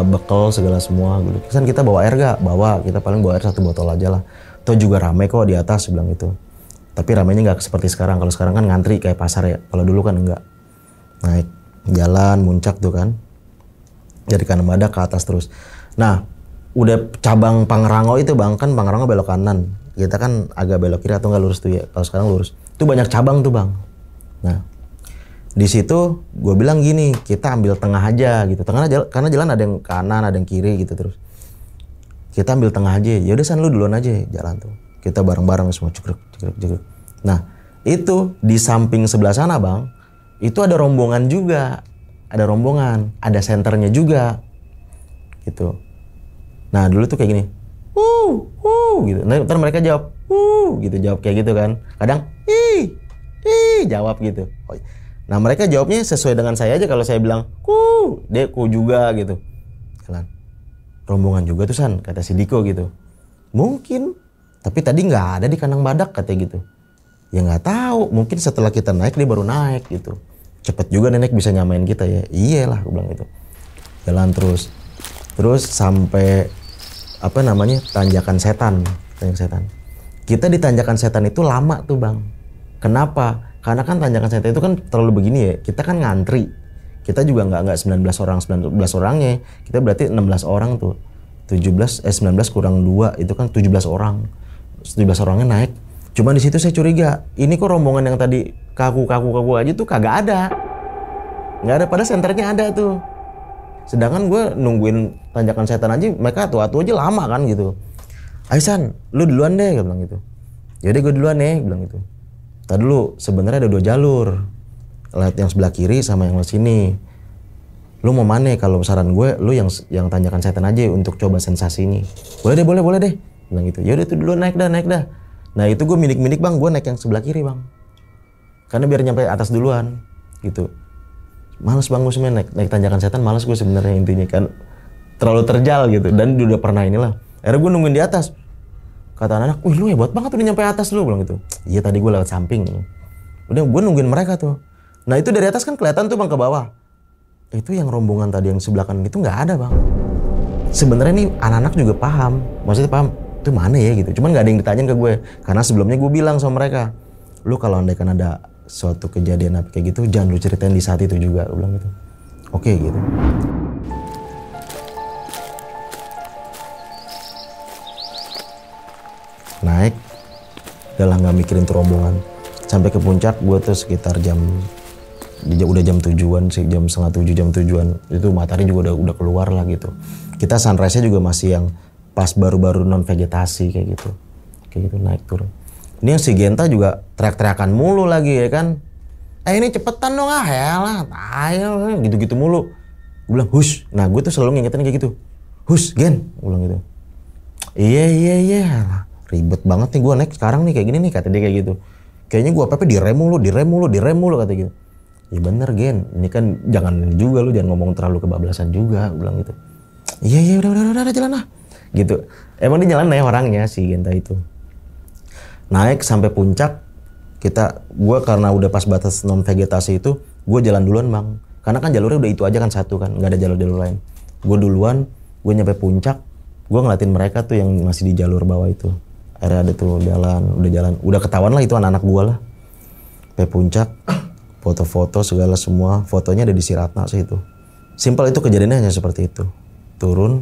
bekal segala semua gitu. Kan kita bawa air gak? Bawa, kita paling bawa air 1 botol aja lah. Atau juga rame kok di atas bilang itu. Tapi ramenya nggak seperti sekarang. Kalau sekarang kan ngantri kayak pasar ya. Kalau dulu kan enggak. Naik jalan muncak tuh kan. Dari Kanembadak ke atas terus. Nah, udah cabang Pangrango itu bang, kan Pangrango belok kanan. Kita kan agak belok kiri atau nggak lurus tuh ya. Kalau sekarang lurus. Itu banyak cabang tuh bang. Nah, di situ gue bilang gini, kita ambil tengah aja gitu. Tengah aja, karena jalan ada yang kanan, ada yang kiri gitu terus. Kita ambil tengah aja. Ya udah San, lu duluan aja jalan tuh. Kita bareng-bareng semua cekrek. Nah, itu di samping sebelah sana bang, itu ada rombongan juga. Ada rombongan, ada senternya juga. Gitu. Nah, dulu tuh kayak gini. Gitu. Ntar mereka jawab, gitu, jawab kayak gitu kan. Kadang, jawab gitu. Nah, mereka jawabnya sesuai dengan saya aja. Kalau saya bilang, dia juga gitu. Jalan. Rombongan juga tuh San, kata si Diko gitu. Mungkin, tapi tadi nggak ada di kandang badak katanya gitu. Ya nggak tahu, mungkin setelah kita naik dia baru naik gitu. Cepet juga nenek bisa nyamain kita ya. Iyalah, gue bilang gitu. Jalan terus sampai tanjakan setan. Kita di tanjakan setan itu lama tuh bang. Kenapa? Karena kan tanjakan setan itu kan terlalu begini ya. Kita kan ngantri. Kita juga nggak 19 orangnya. Kita berarti 16 orang tuh. 19 kurang 2 itu kan 17 orang. 17 orangnya naik. Cuma di situ saya curiga. Ini kok rombongan yang tadi kaku aja tuh kagak ada. Nggak ada, padahal senternya ada tuh. Sedangkan gue nungguin tanjakan setan aja, mereka tua-tua aja lama kan gitu. Aisan, lu duluan deh, gue bilang gitu. Yaudah gue duluan nih, bilang gitu. Tadi dulu, sebenarnya ada 2 jalur. Lihat yang sebelah kiri sama yang sini. Lu mau mana? Kalau saran gue, lu yang tanjakan setan aja untuk coba sensasi ini. Boleh deh, bilang gitu. Yaudah tuh duluan, naik dah. Nah itu gue minik bang, gue naik yang sebelah kiri bang. Karena biar nyampe atas duluan, gitu. Males bang gue sebenernya naik tanjakan setan, males gue sebenarnya intinya kan. Terlalu terjal gitu, dan udah pernah inilah. Akhirnya gue nungguin di atas. Kata anak, wih lu hebat banget udah nyampe atas lu, bilang gitu. Iya tadi gue lewat samping. Udah gue nungguin mereka tuh. Nah itu dari atas kan kelihatan tuh bang ke bawah. Itu yang rombongan tadi yang sebelah kanan itu nggak ada bang. Sebenarnya nih anak-anak juga paham, maksudnya paham itu mana ya gitu. Cuman nggak ada yang ditanyain ke gue, karena sebelumnya gue bilang sama mereka, lu kalau andaikan ada suatu kejadian apa kayak gitu, jangan lu ceritain di saat itu juga, gue bilang gitu. Oke gitu. Naik, udah nggak mikirin tuh rombongan. Sampai ke puncak gue tuh sekitar udah jam 7-an sih, jam setengah 7, jam 7-an. Itu matahari juga udah keluar lah gitu. Kita sunrise-nya juga masih yang pas baru-baru non vegetasi kayak gitu. Kayak gitu naik turun. Ini yang si Genta juga teriak-teriakan mulu lagi ya kan. Ini cepetan dong lah, ayo gitu-gitu mulu. Gue bilang hush. Nah gue tuh selalu ngingetin kayak gitu. Hush Gen, gue bilang gitu. Iya. Ribet banget nih gue naik sekarang nih kayak gini nih, kata dia kayak gitu. Kayaknya gue apa-apa direm mulu kata gitu. Ya bener Gen, ini kan jangan juga lu jangan ngomong terlalu kebablasan juga, gue bilang gitu. Iya udah jalan lah. Gitu. Emang dia jalan ya orangnya si Genta itu. Naik sampai puncak, gue karena udah pas batas non vegetasi itu, gue jalan duluan bang. Karena kan jalurnya udah itu aja kan satu kan, nggak ada jalur-jalur lain. Gue duluan, gue nyampe puncak, gue ngeliatin mereka tuh yang masih di jalur bawah itu. Akhirnya ada tuh udah ketahuan lah itu anak-anak gue lah. Sampai puncak, foto-foto segala semua, fotonya ada di si Ratna sih itu. Simpel itu kejadiannya hanya seperti itu. Turun,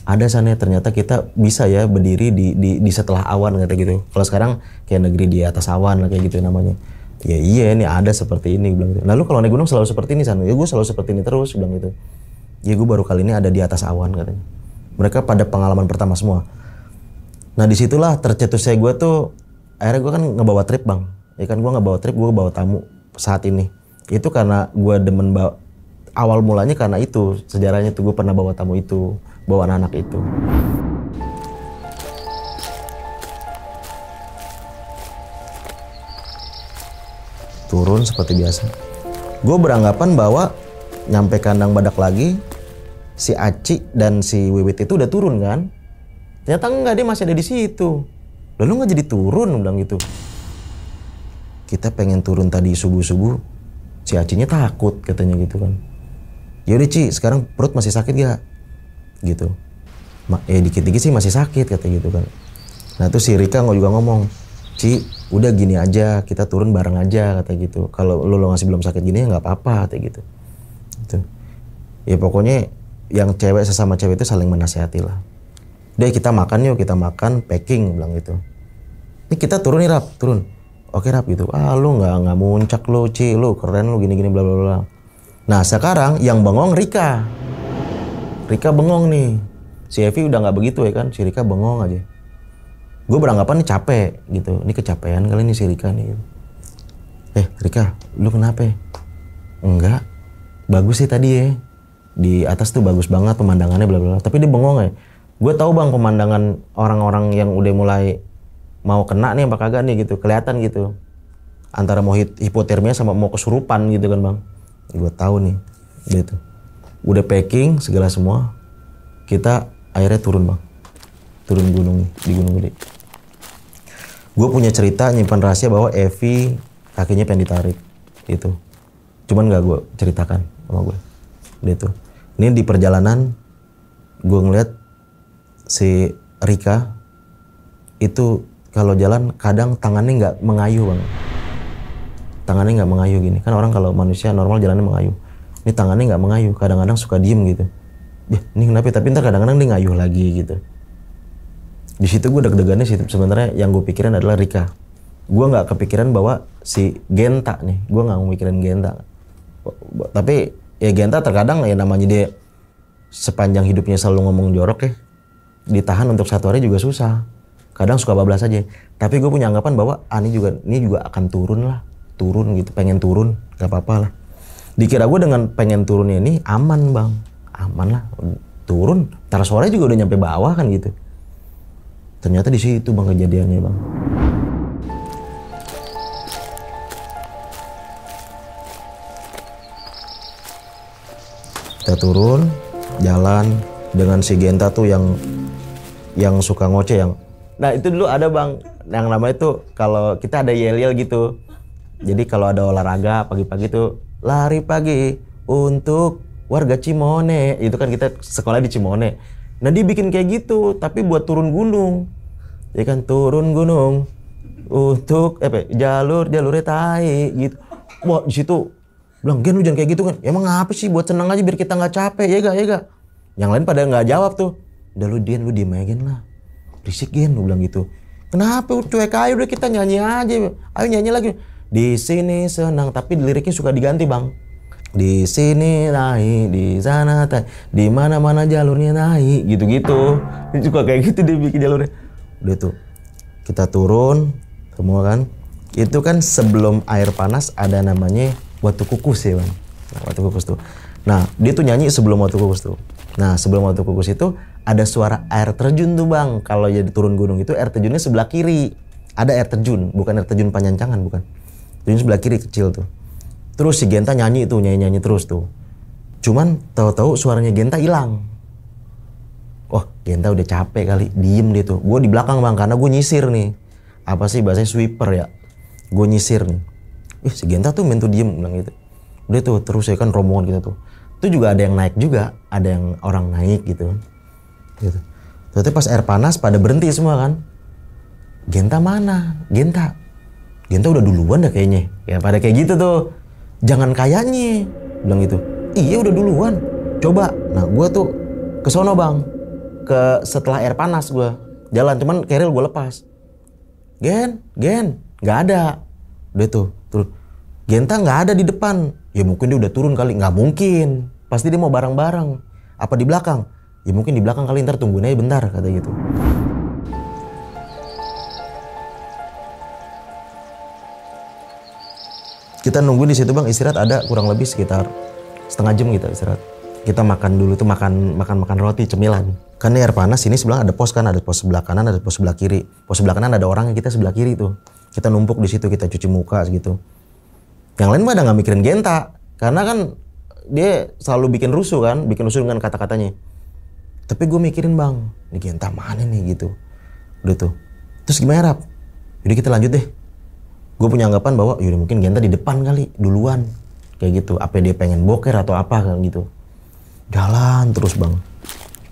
ada sana ternyata kita bisa ya berdiri di setelah awan kata gitu. Kalau sekarang kayak negeri di atas awan lah kayak gitu namanya. Ya iya ini ada seperti ini bilang gitu. Lalu kalau naik gunung selalu seperti ini sana. Ya gue selalu seperti ini terus bilang gitu. Ya gue baru kali ini ada di atas awan katanya. Mereka pada pengalaman pertama semua. Nah disitulah tercetusnya gue tuh, akhirnya gue kan ngebawa trip bang. Ya kan gue ngebawa trip, gue bawa tamu saat ini. Itu karena gue demen awal mulanya karena itu, sejarahnya tuh gue pernah bawa tamu itu, bawa anak-anak itu. Turun seperti biasa. Gue beranggapan bahwa nyampe kandang badak lagi, si Aci dan si Wiwit itu udah turun kan. Ternyata enggak, dia masih ada di situ. Lalu nggak jadi turun, bilang gitu. Kita pengen turun tadi subuh-subuh, si Acinya takut katanya gitu kan. Yaudah Ci, sekarang perut masih sakit gak? Gitu. Dikit-dikit sih masih sakit katanya gitu kan. Nah tuh si Rika juga ngomong, Ci udah gini aja, kita turun bareng aja kata gitu. Kalau lo masih belum sakit gini ya nggak apa-apa kata gitu. Gitu. Ya pokoknya yang cewek sesama cewek itu saling menasihati lah. Udah kita makan yuk, kita makan packing bilang gitu. Ini kita turun nih Rap, turun. Oke Rap gitu. Lu nggak muncak lu Ci, lu keren lu gini-gini bla bla bla. Nah sekarang yang bengong Rika bengong nih. Si Evi udah nggak begitu ya kan, si Rika bengong aja. Gue beranggapan nih capek gitu, ini kecapean kali ini si Rika nih. Rika, lu kenapa? Enggak, bagus sih tadi ya. Di atas tuh bagus banget pemandangannya bla bla. Tapi dia bengong ya. Gue tahu bang pemandangan orang-orang yang udah mulai mau kena nih apa kagak nih gitu, kelihatan gitu. Antara mau hipotermia sama mau kesurupan gitu kan bang. Gue tahu nih, gitu. Udah packing segala semua, kita akhirnya turun bang. Turun gunung nih, di Gunung Gede. Gue punya cerita nyimpan rahasia bahwa Evi kakinya pengen ditarik gitu. Cuman gak gue ceritakan sama gue. Gitu. Ini di perjalanan gue ngeliat si Rika itu kalau jalan kadang tangannya nggak mengayuh bang. Tangannya nggak mengayuh gini. Kan orang kalau manusia normal jalannya mengayuh. Ini tangannya nggak mengayuh. Kadang-kadang suka diem gitu. Ya ini kenapa? Tapi ntar kadang-kadang dia ngayuh lagi gitu. Di situ gue deg-degannya sih sebenarnya yang gue pikirin adalah Rika. Gue nggak kepikiran bahwa si Genta nih. Gue nggak mikirin Genta. Tapi ya Genta terkadang ya namanya dia sepanjang hidupnya selalu ngomong jorok ya. Ditahan untuk satu hari juga susah. Kadang suka bablas aja. Tapi gue punya anggapan bahwa ini juga akan turun lah. Turun gitu, pengen turun, gak apa-apa lah. Dikira gue dengan pengen turunnya ini aman bang. Aman lah, turun. Ntar sore juga udah nyampe bawah kan gitu. Ternyata di situ bang kejadiannya bang. Kita turun, jalan dengan si Genta tuh yang suka ngoceh, yang Nah itu dulu ada bang, yang namanya tuh kalau kita ada yel-yel gitu. Jadi kalau ada olahraga pagi-pagi tuh lari pagi untuk warga Cimone. Itu kan kita sekolah di Cimone. Nah dia bikin kayak gitu, tapi buat turun gunung. Ya kan turun gunung untuk jalurnya tai gitu. Wah di situ bilang Gen lu jangan kayak gitu kan. Emang apa sih buat senang aja biar kita nggak capek ya gak. Yang lain pada nggak jawab tuh. Udah lu Gen lu diem aja Gen lah. Berisik Gen lu bilang gitu. Kenapa cuek aja udah kita nyanyi aja. Ayo nyanyi lagi. Di sini senang tapi liriknya suka diganti bang. Di sini naik, di sana naik, di mana-mana jalurnya naik gitu-gitu. Ini suka kayak gitu dia bikin jalurnya. Udah tuh kita turun semua kan. Itu kan sebelum air panas ada namanya Watu Kukus ya bang. Nah, Watu Kukus tuh. Nah dia tuh nyanyi sebelum Watu Kukus tuh. Nah sebelum Watu Kukus itu ada suara air terjun tuh bang. Kalau jadi turun gunung itu air terjunnya sebelah kiri. Ada air terjun, bukan air terjun Panjancangan bukan. Terjun sebelah kiri kecil tuh. Terus si Genta nyanyi tuh, nyanyi terus tuh. Cuman tahu-tahu suaranya Genta hilang. Oh Genta udah capek kali, diem dia tuh. Gue di belakang bang, karena gue nyisir nih. Apa sih bahasanya sweeper ya. Gue nyisir nih. Si Genta tuh main tuh diem bilang gitu. Udah tuh terus ya kan rombongan kita tuh. Itu juga ada yang naik juga, ada yang orang naik gitu. Gitu. Terus pas air panas pada berhenti semua kan. Genta mana? Genta udah duluan dah kayaknya. Ya pada kayak gitu tuh. Jangan kayaknya bilang gitu. Iya udah duluan. Coba. Nah gue tuh kesono bang. Ke setelah air panas gue jalan. Cuman keril gue lepas. Gen. Gak ada. Udah tuh. Terus. Genta gak ada di depan. Ya mungkin dia udah turun kali. Gak mungkin. Pasti dia mau bareng-bareng. Apa di belakang? Ya mungkin di belakang kali ntar tungguin aja bentar. Kata gitu. Kita nungguin di situ bang, istirahat ada kurang lebih sekitar setengah jam kita istirahat. Kita makan dulu tuh makan roti cemilan. Kan ini air panas, ini sebelah ada pos kan, ada pos sebelah kanan, ada pos sebelah kiri. Pos sebelah kanan ada orang, kita sebelah kiri tuh. Kita numpuk di situ, kita cuci muka gitu. Yang lain mah ada nggak mikirin Genta, karena kan dia selalu bikin rusuh dengan kata-katanya. Tapi gue mikirin bang, ini Genta mana nih gitu. Udah tuh. Terus gimana Rap? Jadi kita lanjut deh. Gue punya anggapan bahwa yaudah mungkin Genta di depan kali duluan kayak gitu, apa dia pengen boker atau apa kan gitu. Jalan terus bang,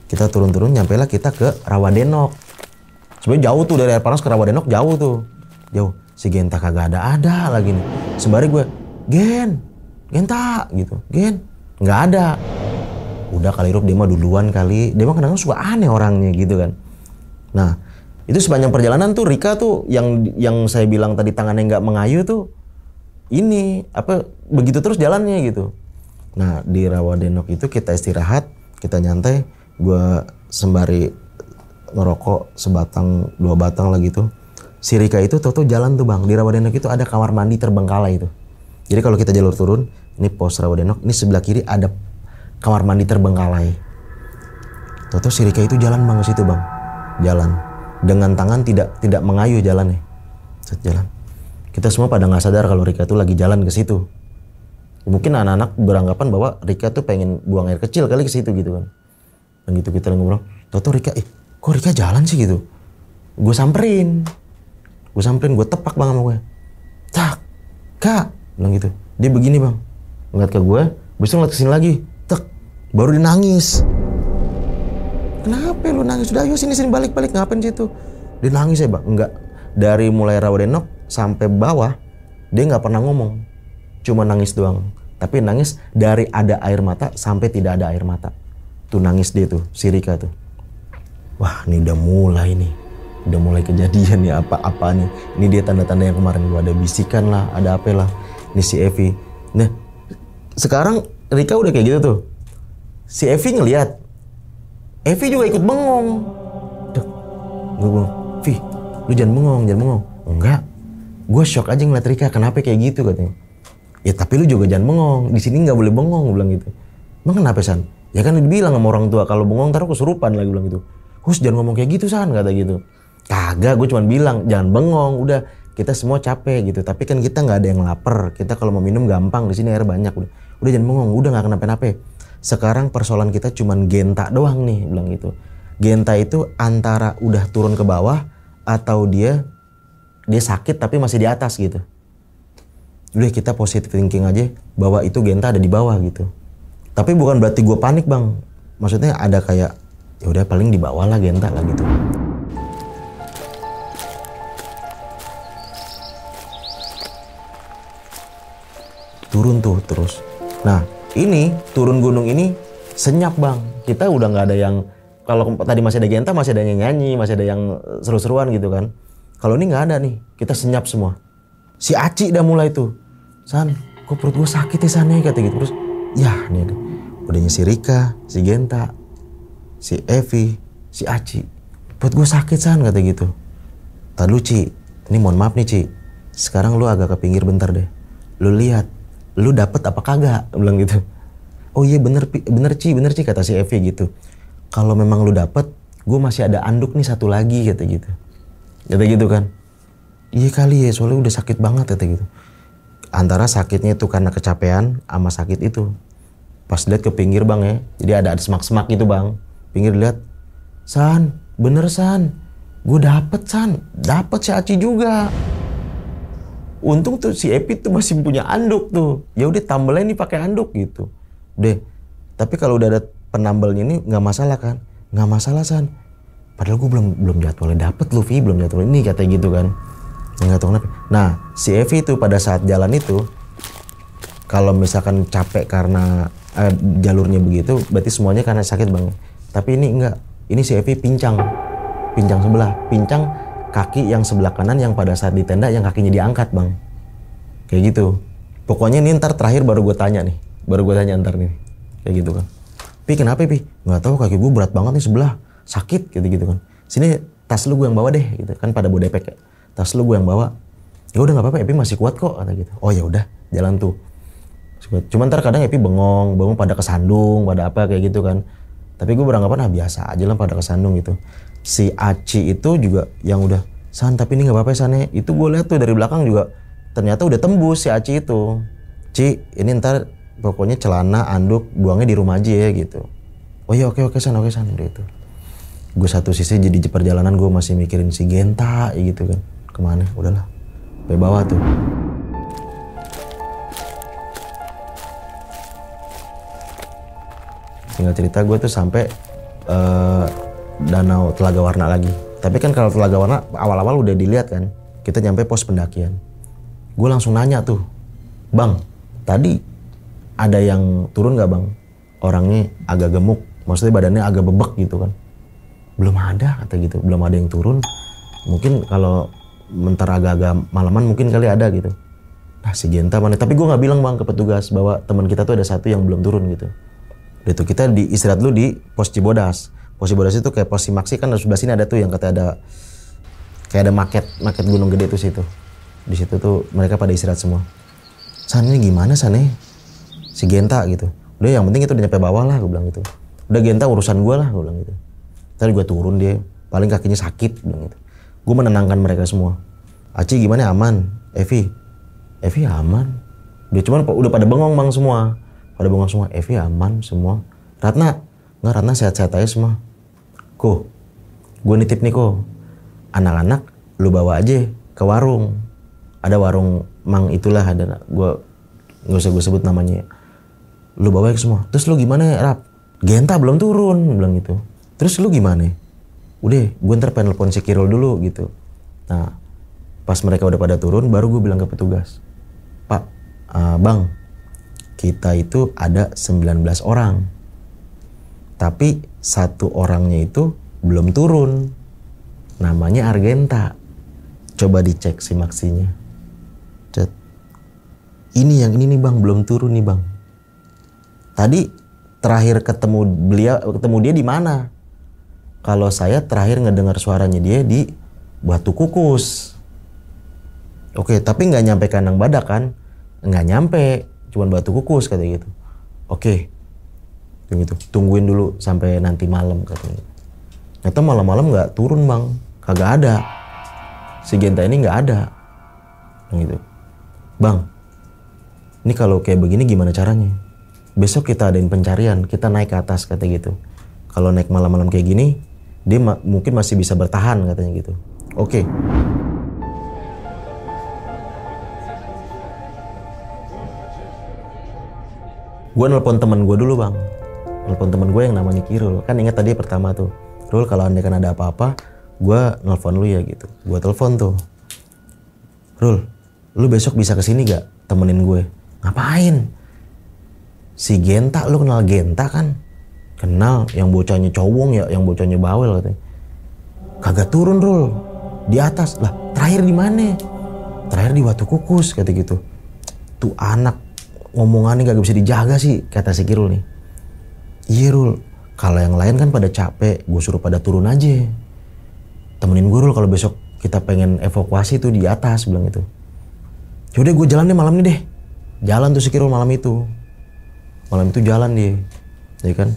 kita turun nyampe lah kita ke Rawadenok. Sebenarnya jauh tuh dari air panas ke Rawadenok, jauh si Genta kagak ada lagi nih. Sembari gue Genta gitu, nggak ada. Udah kali Rup dia mah duluan kali, dia mah kadang-kadang suka aneh orangnya gitu kan. Nah itu sepanjang perjalanan tuh Rika tuh yang saya bilang tadi tangannya nggak mengayu tuh ini apa begitu terus jalannya gitu. Nah di Rawadenok itu kita istirahat, kita nyantai, gue sembari ngerokok sebatang 2 batang lah gitu. Si Rika itu tuh jalan tuh bang, di Rawadenok itu ada kamar mandi terbengkalai itu. Jadi kalau kita jalur turun, ini pos Rawadenok, ini sebelah kiri ada kamar mandi terbengkalai. Tuh si Rika itu jalan bang ke situ bang, jalan. Dengan tangan tidak mengayu jalannya. Jalan. Kita semua pada nggak sadar kalau Rika tuh lagi jalan ke situ. Mungkin anak-anak beranggapan bahwa Rika tuh pengen buang air kecil kali ke situ gitu kan. Dan gitu kita ngobrol. Tuh Rika, kok Rika jalan sih gitu? Gue samperin, gue tepak bang sama gue. Tak, Kak, bilang gitu. Dia begini bang, ngeliat ke gue, besok ngeliat kesini lagi, tek, baru dia nangis. Kenapa lu nangis? Sudah ayo sini balik ngapain situ? Dia nangis ya bang? Enggak. Dari mulai Rawadenok sampai bawah dia nggak pernah ngomong, cuma nangis doang. Tapi nangis dari ada air mata sampai tidak ada air mata. Tuh nangis dia tuh, si Rika tuh. Wah ini udah mulai kejadian ya apa nih. Ini dia tanda-tanda yang kemarin gua ada bisikan lah, ada apa lah. Ini si Evi. Nah sekarang Rika udah kayak gitu tuh. Si Evi ngelihat. Evi juga ikut bengong. Gue bilang, Vi, lu jangan bengong. Enggak, gue shock aja ngeliat Rika, kenapa kayak gitu katanya. Ya tapi lu juga jangan bengong, di sini nggak boleh bengong, gue bilang gitu. Emang kenapa San? Ya kan dibilang sama orang tua, kalau bengong ntar kesurupan lagi, bilang gitu. Hus jangan ngomong kayak gitu San, kata gitu. Kagak, gue cuma bilang jangan bengong, udah kita semua capek gitu. Tapi kan kita nggak ada yang lapar, kita kalau mau minum gampang, di sini air banyak. Udah jangan bengong, udah nggak kenapa-napa. Sekarang persoalan kita cuman Genta doang nih, bilang gitu. Genta itu antara udah turun ke bawah atau dia sakit tapi masih di atas gitu. Udah kita positive thinking aja bahwa itu Genta ada di bawah gitu. Tapi bukan berarti gue panik bang. Maksudnya ada kayak ya udah paling di bawah lah Genta lah gitu. Turun tuh terus. Nah ini turun gunung ini senyap bang. Kita udah nggak ada yang, kalau tadi masih ada Genta masih ada yang nyanyi, masih ada yang seru-seruan gitu kan. Kalau ini nggak ada nih, kita senyap semua. Si Aci udah mulai tuh, San, kok perut gue sakit ya San, kata gitu. Terus, ya nih udahnya si Rika, si Genta, si Evi, si Aci. Perut gue sakit San, kata gitu. Tadu Ci, ini mohon maaf nih Ci, sekarang lu agak ke pinggir bentar deh. Lu lihat, lu dapet apa kagak? Bilang gitu. Oh iya bener Ci, kata si Evi gitu. Kalau memang lu dapet, gue masih ada anduk nih satu lagi, kata gitu. Kata gitu kan. Iya kali ya, soalnya udah sakit banget, kata gitu. Antara sakitnya itu karena kecapean sama sakit itu. Pas lihat ke pinggir bang ya, jadi ada semak-semak gitu bang. Pinggir lihat, San, bener San, gue dapet San, dapet si Aci juga. Untung tuh si Epi tuh masih punya anduk tuh. Ya udah tambelnya nih pakai anduk gitu. Udah. Tapi kalau udah ada penambelnya ini nggak masalah kan? Nggak masalah San. Padahal gue belum jadwalnya dapet loh Vi, belum jadwalnya ini katanya gitu kan. Nggak tahu kenapa. Nah si Evi itu pada saat jalan itu, kalau misalkan capek karena jalurnya begitu, berarti semuanya karena sakit bang. Tapi ini enggak. Ini si Evi pincang sebelah, pincang kaki yang sebelah kanan yang pada saat di tenda yang kakinya diangkat bang. Kayak gitu. Pokoknya ini ntar terakhir baru gue tanya nih, ntar nih, kayak gitu kan. Pi kenapa Pi? Nggak tahu kaki gue berat banget nih sebelah, sakit gitu kan. Sini tas lu gue yang bawa deh, gitu kan pada bawa depek ya. Tas lu gue yang bawa. Ya udah nggak apa-apa, Epi masih kuat kok, kata gitu. Oh ya udah, jalan tuh. Cuman ntar kadang Epi bengong pada kesandung, pada apa kayak gitu kan. Tapi gue beranggapan biasa aja lah pada kesandung gitu. Si Aci itu juga yang udah, San tapi ini nggak apa-apa San, itu gue lihat tuh dari belakang juga ternyata udah tembus si Aci itu. Ci, ini ntar pokoknya celana, anduk, buangnya di rumah aja ya gitu. Oh iya oke San gitu. Gue satu sisi jadi di perjalanan gue masih mikirin si Genta gitu kan. Kemana? Udahlah, sampai bawah tuh. Singkat cerita gue tuh sampai danau Telaga Warna lagi. Tapi kan kalau Telaga Warna awal-awal udah dilihat kan. Kita nyampe pos pendakian. Gue langsung nanya tuh, Bang, tadi ada yang turun gak bang? Orangnya agak gemuk, maksudnya badannya agak bebek gitu kan. Belum ada kata gitu, belum ada yang turun. Mungkin kalau mentar agak-agak malaman mungkin kali ada gitu. Nah si Genta mana? Tapi gue nggak bilang bang ke petugas bahwa teman kita tuh ada satu yang belum turun gitu. Itu kita di istirahat dulu di pos Cibodas. Pos Cibodas itu kayak pos Simaksi kan, sebelah sini ada tuh yang kata ada kayak ada maket gunung gede tuh situ. Di situ tuh mereka pada istirahat semua. San ini gimana San si Genta gitu. Udah yang penting itu udah nyampe bawah lah gue bilang gitu. Udah Genta urusan gue lah gue bilang gitu. Tadi gue turun dia paling kakinya sakit bilang gitu. Gue menenangkan mereka semua. Aci gimana aman? Evi aman. Dia cuman udah pada bengong bang semua. Pada bengong semua. Evi aman semua. Ratna sehat-sehat aja semua. Ko, gue nitip nih ko. Anak-anak lu bawa aja ke warung. Ada warung Mang itulah ada. Gue nggak usah gue sebut namanya. Lu bawa ke semua. Terus lu gimana Rap? Genta belum turun bilang gitu. Terus lu gimana? Udah, gue ntar pengen telepon si Kirul dulu gitu. Nah, pas mereka udah pada turun, baru gue bilang ke petugas, Pak, Bang, kita itu ada 19 orang. Tapi satu orangnya itu belum turun. Namanya Argenta. Coba dicek simaksinya. Cet. Ini yang ini nih bang, belum turun nih bang. Tadi terakhir ketemu dia di mana? Kalau saya terakhir ngedengar suaranya dia di Batu Kukus. Oke, tapi nggak nyampe kandang badak kan? Nggak nyampe, cuman Batu Kukus katanya gitu. Oke, gitu. Tungguin dulu sampai nanti malam katanya. Ternyata malam-malam nggak turun bang, kagak ada. Si Genta ini nggak ada, gitu. Bang, ini kalau kayak begini gimana caranya? Besok kita adain pencarian, kita naik ke atas kata gitu. Kalau naik malam-malam kayak gini, dia mungkin masih bisa bertahan katanya gitu. Oke. Gue nelpon temen gue dulu bang. Nelpon temen gue yang namanya Kirul. Kan ingat tadi pertama tuh. Rul kalau andai kan ada apa-apa, gue nelpon lu ya gitu. Gue telepon tuh. Rul, lu besok bisa kesini gak? Temenin gue. Ngapain? Si Genta, lu kenal Genta kan? Kenal, yang bocahnya cowong ya, yang bocahnya bawel katanya. Kagak turun Rul, di atas. Lah terakhir di mana? Terakhir di Watu Kukus kata gitu. Tuh anak ngomongannya kagak bisa dijaga sih, kata si Kirul nih. Iya Rul, kalau yang lain kan pada capek, gue suruh pada turun aja. Temenin gue Rul kalau besok kita pengen evakuasi tuh di atas, bilang itu. Yaudah gue jalan deh malam ini deh. Jalan tuh si Kirul malam itu. Malam itu jalan dia, ya kan.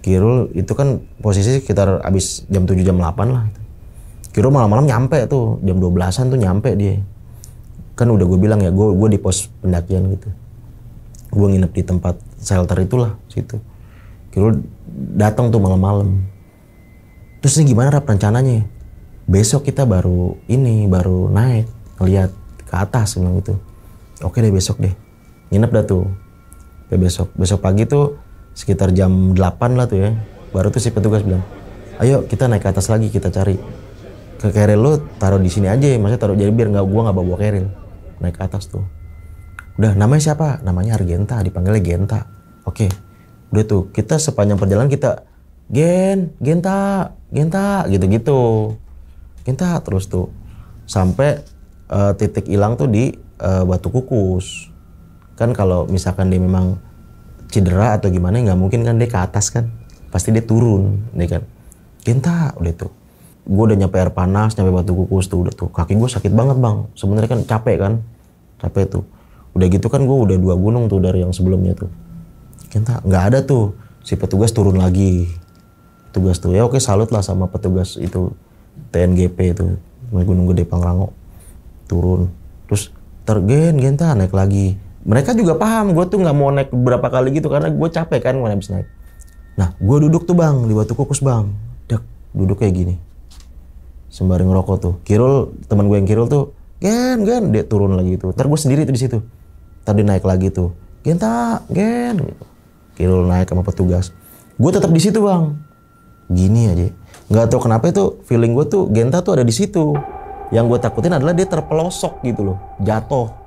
Kirul itu kan posisi sekitar abis jam 7 jam 8 lah. Kirul malam-malam nyampe tuh, jam 12-an tuh nyampe dia. Kan udah gue bilang ya, gue di pos pendakian gitu. Gue nginep di tempat shelter itulah situ. Kirul datang tuh malam-malam. Terus ini gimana Rap rencananya? Besok kita baru naik ngeliat ke atas bilang gitu. Oke deh besok deh. Nginep dah tuh. Besok pagi tuh sekitar jam 8 lah tuh ya. Baru tuh si petugas bilang, ayo kita naik ke atas lagi, kita cari. Ke keril lu taruh di sini aja, maksudnya taruh jadi biar gua nggak bawa keril. Naik ke atas tuh. Udah namanya siapa? Namanya Argenta, dipanggilnya Genta. Oke. Udah tuh kita sepanjang perjalanan kita Genta gitu-gitu. Genta terus tuh sampai titik hilang tuh di Watu Kukus. Kan kalau misalkan dia memang cedera atau gimana nggak mungkin kan dia ke atas kan, pasti dia turun nih kan. Genta udah tuh gue udah nyampe air panas, nyampe Watu Kukus tuh, udah tuh kaki gue sakit banget bang, sebenarnya kan capek tuh. Udah gitu kan gue udah 2 gunung tuh dari yang sebelumnya tuh. Genta nggak ada tuh, si petugas turun lagi. Petugas tuh ya oke, salut lah sama petugas itu TNGP itu Gunung Gede Pangrango. Turun terus Genta naik lagi. Mereka juga paham gue tuh nggak mau naik berapa kali gitu karena gue capek kan when habis naik. Nah gue duduk tuh bang di Watu Kukus bang, duduk kayak gini sembari ngerokok tuh. Kirul, teman gue yang Kirul tuh Gen dia turun lagi tuh. Ntar gue sendiri tuh di situ. Tadi naik lagi tuh Genta gitu. Kirul naik sama petugas, gue tetap di situ bang gini aja. Nggak tahu kenapa itu feeling gue tuh Genta tuh ada di situ. Yang gue takutin adalah dia terpelosok gitu loh, jatuh.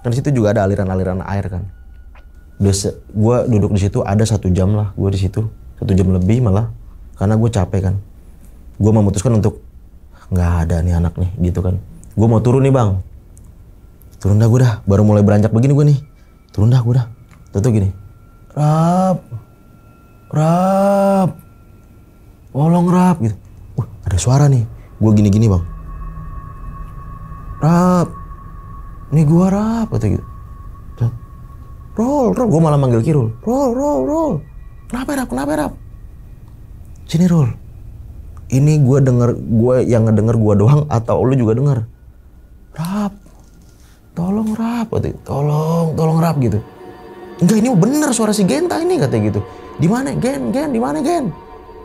Kan di situ juga ada aliran-aliran air kan. Gue duduk di situ ada 1 jam lah gue di situ, 1 jam lebih malah, karena gue capek kan. Gue memutuskan untuk nggak ada nih anak nih gitu kan. Gue mau turun nih bang, turun dah gue dah, baru mulai beranjak begini gue nih, turun dah gue dah. Tuh gini, Rap, tolong Rap gitu. Ada suara nih, gue gini-gini bang. Rap, ini gua Rap, kata gitu. Rol, gue malah manggil Kirul. Rol. Kenapa Rap? Sini Rol. Ini gue yang ngedenger gue doang atau lu juga denger? Rap, tolong Rap, kata gitu. Tolong Rap gitu. Enggak, ini bener suara si Genta ini, kata gitu. Di mana Gen? Di mana Gen?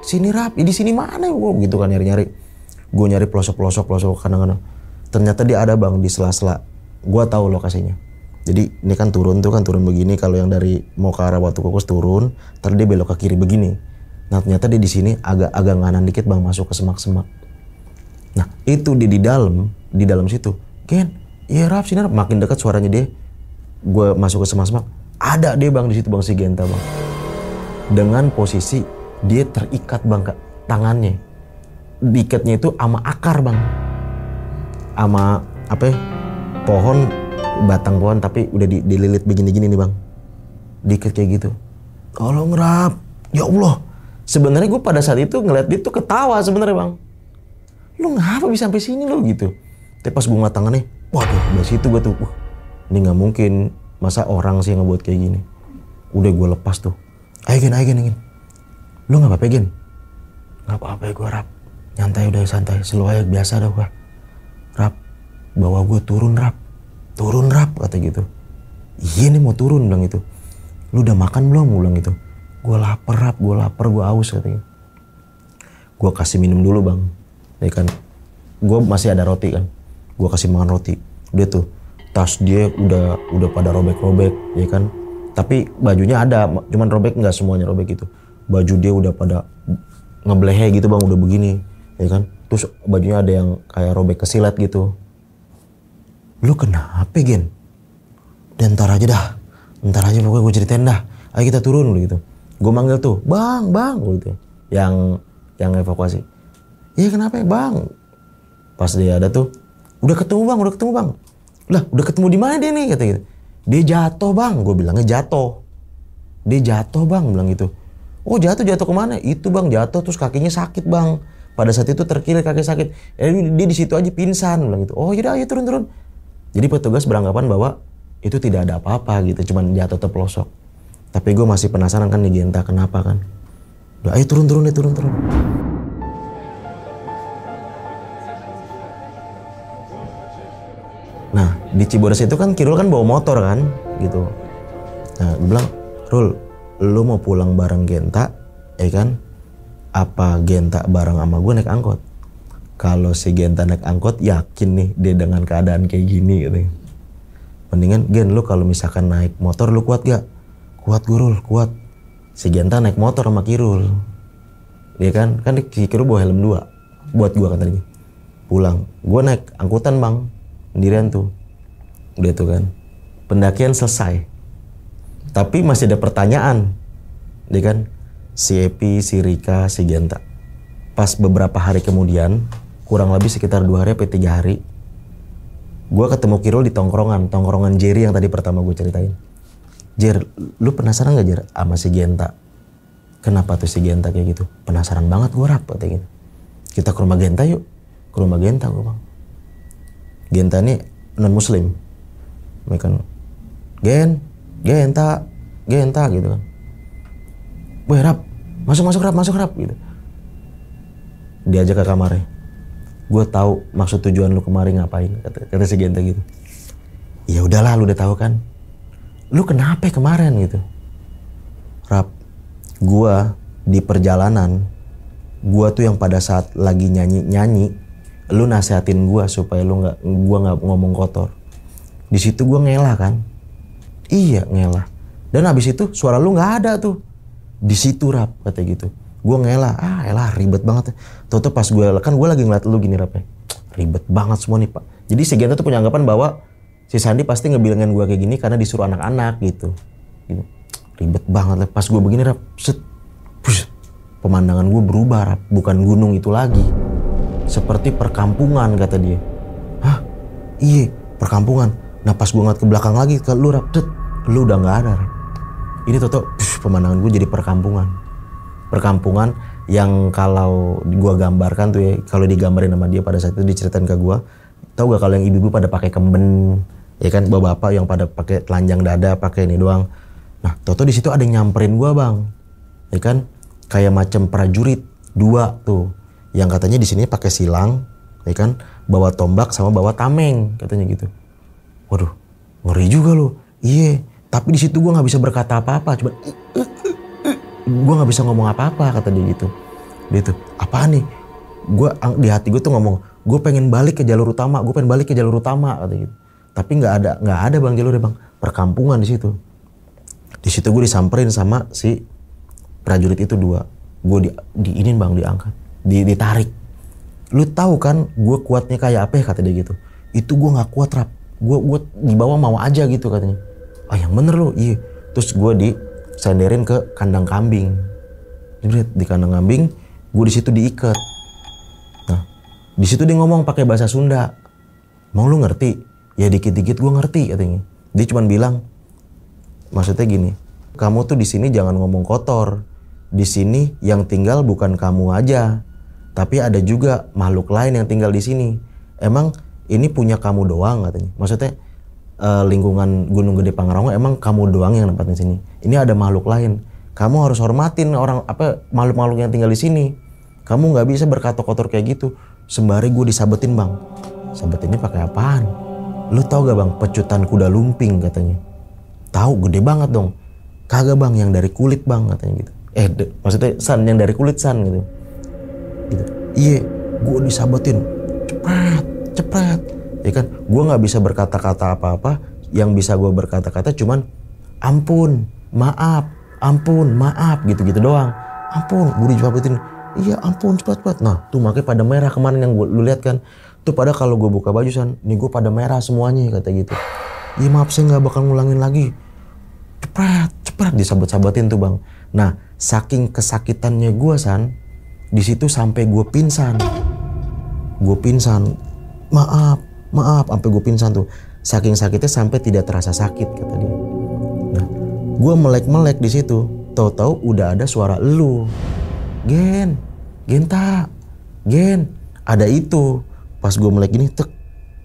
Sini Rap, di sini mana? Gue gitu kan nyari. Gue nyari pelosok kadang-kadang. Ternyata dia ada bang di sela-sela. Gue tahu lokasinya. Jadi ini kan turun begini. Kalau yang dari mau ke arah Watu Kukus turun, ntar dia belok ke kiri begini. Nah ternyata dia di sini agak nganan dikit bang, masuk ke semak-semak. Nah itu dia di dalam situ. Gen, iya Rap, sini Rap. Makin dekat suaranya dia. Gue masuk ke semak-semak. Ada dia bang di situ bang, si Genta bang. Dengan posisi dia terikat bang, tangannya. Diikatnya itu sama akar bang. Sama apa ya? Batang pohon tapi udah dililit begini-gini nih bang. Dikit kayak gitu. Tolong Rap. Ya Allah. Sebenarnya gue pada saat itu ngeliat dia tuh ketawa sebenarnya bang. Lu ngapa bisa sampai sini lo gitu. Tapi pas gue ngeliat tangannya, waduh dari situ gue tuh, ini nggak mungkin. Masa orang sih yang ngebuat kayak gini. Udah gue lepas tuh. Ayo Gen. Lu nggak apa-apa Gen? Nggak apa-apa ya gue Rap. Nyantai udah santai. Slow aja biasa dah gue. Rap, bawa gue turun Rap, kata gitu. Iya nih mau turun, bilang gitu. Lu udah makan belum? Gue bilang gitu. Gue lapar Rap, gue aus, katanya. Gue kasih minum dulu bang, ya kan. gue masih ada roti kan, gue kasih makan roti. Dia tuh tas dia udah pada robek-robek ya kan, tapi bajunya ada, cuman robek, nggak semuanya robek gitu. Baju dia udah pada ngeblehe gitu bang, udah begini ya kan. Terus bajunya ada yang kayak robek kesilet gitu. Lu kenapa Gen? Dan ntar aja pokoknya gue ceritain dah. Ayo kita turun gitu. Gue manggil tuh, bang gitu. Yang evakuasi. Iya kenapa ya bang? Pas dia ada tuh, udah ketemu bang. Lah udah ketemu di mana dia nih kata gitu. Dia jatuh bang, gue bilangnya jatuh. Dia jatuh bang, bilang gitu. Oh jatuh kemana? Itu bang jatuh terus kakinya sakit bang. Pada saat itu terkilir kaki sakit. Dia di situ aja pingsan, bilang gitu. Oh yaudah ayo turun. Jadi petugas beranggapan bahwa itu tidak ada apa-apa gitu, cuman jatuh terpelosok. Tapi gue masih penasaran kan nih Genta kenapa kan. Udah ayo turun. Nah di Cibodas itu kan Kirul kan bawa motor kan gitu. Nah gue bilang, Rul, lu mau pulang bareng Genta ya kan? Apa Genta bareng sama gue naik angkot? Kalau si Genta naik angkot yakin nih dia dengan keadaan kayak gini gitu. Mendingan Gen lu kalau misalkan naik motor lu kuat gak? Kuat Gurul, kuat. Si Genta naik motor sama Kirul. Dia kan si Kirul bawa helm 2 buat gua katanya. Pulang, gua naik angkutan bang, sendirian tuh. Udah tuh kan. Pendakian selesai. Tapi masih ada pertanyaan. Dia kan si Epi, si Rika, si Genta. Pas beberapa hari kemudian, kurang lebih sekitar 2 hari atau 3 hari, gue ketemu Kirul di tongkrongan Jerry yang tadi pertama gue ceritain. Jer, lu penasaran gak Jer sama si Genta? Kenapa tuh si Genta kayak gitu? Penasaran banget gue Rap katanya gitu. Kita ke rumah Genta yuk. Ke rumah Genta gue bang. Genta ini non muslim. Mereka Genta gitu kan. Weh Rap, masuk Rap gitu. Diajak ke kamarnya. Gue tahu maksud tujuan lu kemari ngapain, kata si Genta gitu. Ya udahlah, lu udah tahu kan. Lu kenapa kemarin gitu? Rap, gue di perjalanan, gue tuh yang pada saat lagi nyanyi, lu nasehatin gue supaya gue nggak ngomong kotor. Di situ gue ngelah kan? Iya ngelah. Dan habis itu suara lu nggak ada tuh. Di situ Rap, kata gitu. Gue ngelah, elah ribet banget. Tuh pas gue lagi ngeliat lu gini Rap ya. Ribet banget semua nih Pak. Jadi si Genta tuh punya anggapan bahwa si Sandi pasti ngebilangin gue kayak gini karena disuruh anak-anak gitu. Ribet banget lah. Pas gue begini Rap, pemandangan gue berubah Rap. Bukan gunung itu lagi. Seperti perkampungan kata dia. Hah? Iya, perkampungan. Nah pas gue ngeliat ke belakang lagi ke lu Rap, lu udah gak ada Rap. Ini toto pemandangan gue jadi perkampungan. Perkampungan yang kalau gua gambarkan tuh ya, kalau digambarin sama dia pada saat itu diceritain ke gua, tahu gak kalau yang ibu-ibu pada pakai kemben, ya kan, bapak-bapak yang pada pakai telanjang dada, pakai ini doang. Nah, toto di situ ada yang nyamperin gua bang, ya kan, kayak macam prajurit 2 tuh, yang katanya di sini pakai silang, ya kan, bawa tombak sama bawa tameng, katanya gitu. Waduh, ngeri juga loh. Iya, tapi di situ gua nggak bisa berkata apa-apa, cuma gue nggak bisa ngomong apa-apa kata dia gitu. Dia tuh apaan nih? Gue di hati gue tuh ngomong, gue pengen balik ke jalur utama, kata gitu. Tapi nggak ada bang jalurnya bang, perkampungan di situ. Di situ gue disamperin sama si prajurit itu 2. Gue diinin bang, diangkat, ditarik. Lu tahu kan gue kuatnya kayak apa ya kata dia gitu. Itu gue nggak kuat Rap. Gue di bawah mau aja gitu katanya. Yang bener lu, iya. Terus gue senderin ke kandang kambing. Di kandang kambing, gue di situ diikat. Nah, di situ dia ngomong pakai bahasa Sunda. Mau lu ngerti? Ya dikit-dikit gue ngerti katanya. Dia cuma bilang, maksudnya gini, kamu tuh di sini jangan ngomong kotor. Di sini yang tinggal bukan kamu aja, tapi ada juga makhluk lain yang tinggal di sini. Emang ini punya kamu doang katanya. Maksudnya lingkungan Gunung Gede Pangrango emang kamu doang yang nempatin sini. Ini ada makhluk lain. Kamu harus hormatin makhluk-makhluk yang tinggal di sini. Kamu nggak bisa berkata kotor kayak gitu. Sembari gue disabetin bang. Sabetinnya pakai apaan? Lu tahu gak bang? Pecutan kuda lumping katanya. Tahu, gede banget dong. Kagak bang, yang dari kulit bang katanya gitu. Maksudnya yang dari kulit gitu. Iya, gue disabetin. cepret, cepret. Ya kan, gue nggak bisa berkata-kata apa-apa. Yang bisa gue berkata-kata cuman ampun, maaf, gitu-gitu doang. Ampun, gue dijabatin. Iya ampun, cepat-cepat. Nah, tuh makanya pada merah kemarin yang lu lihat kan. Tuh pada kalau gue buka baju San, nih gue pada merah semuanya kata gitu. Iya maaf saya nggak bakal ngulangin lagi. Cepet disabet-sabetin tuh bang. Nah, saking kesakitannya gue San, di situ sampai gue pingsan. Maaf, sampai gue pingsan tuh. Saking sakitnya sampai tidak terasa sakit kata dia. Nah, gue melek-melek di situ. Tahu-tahu udah ada suara elu. Genta, ada itu. Pas gue melek gini, tek,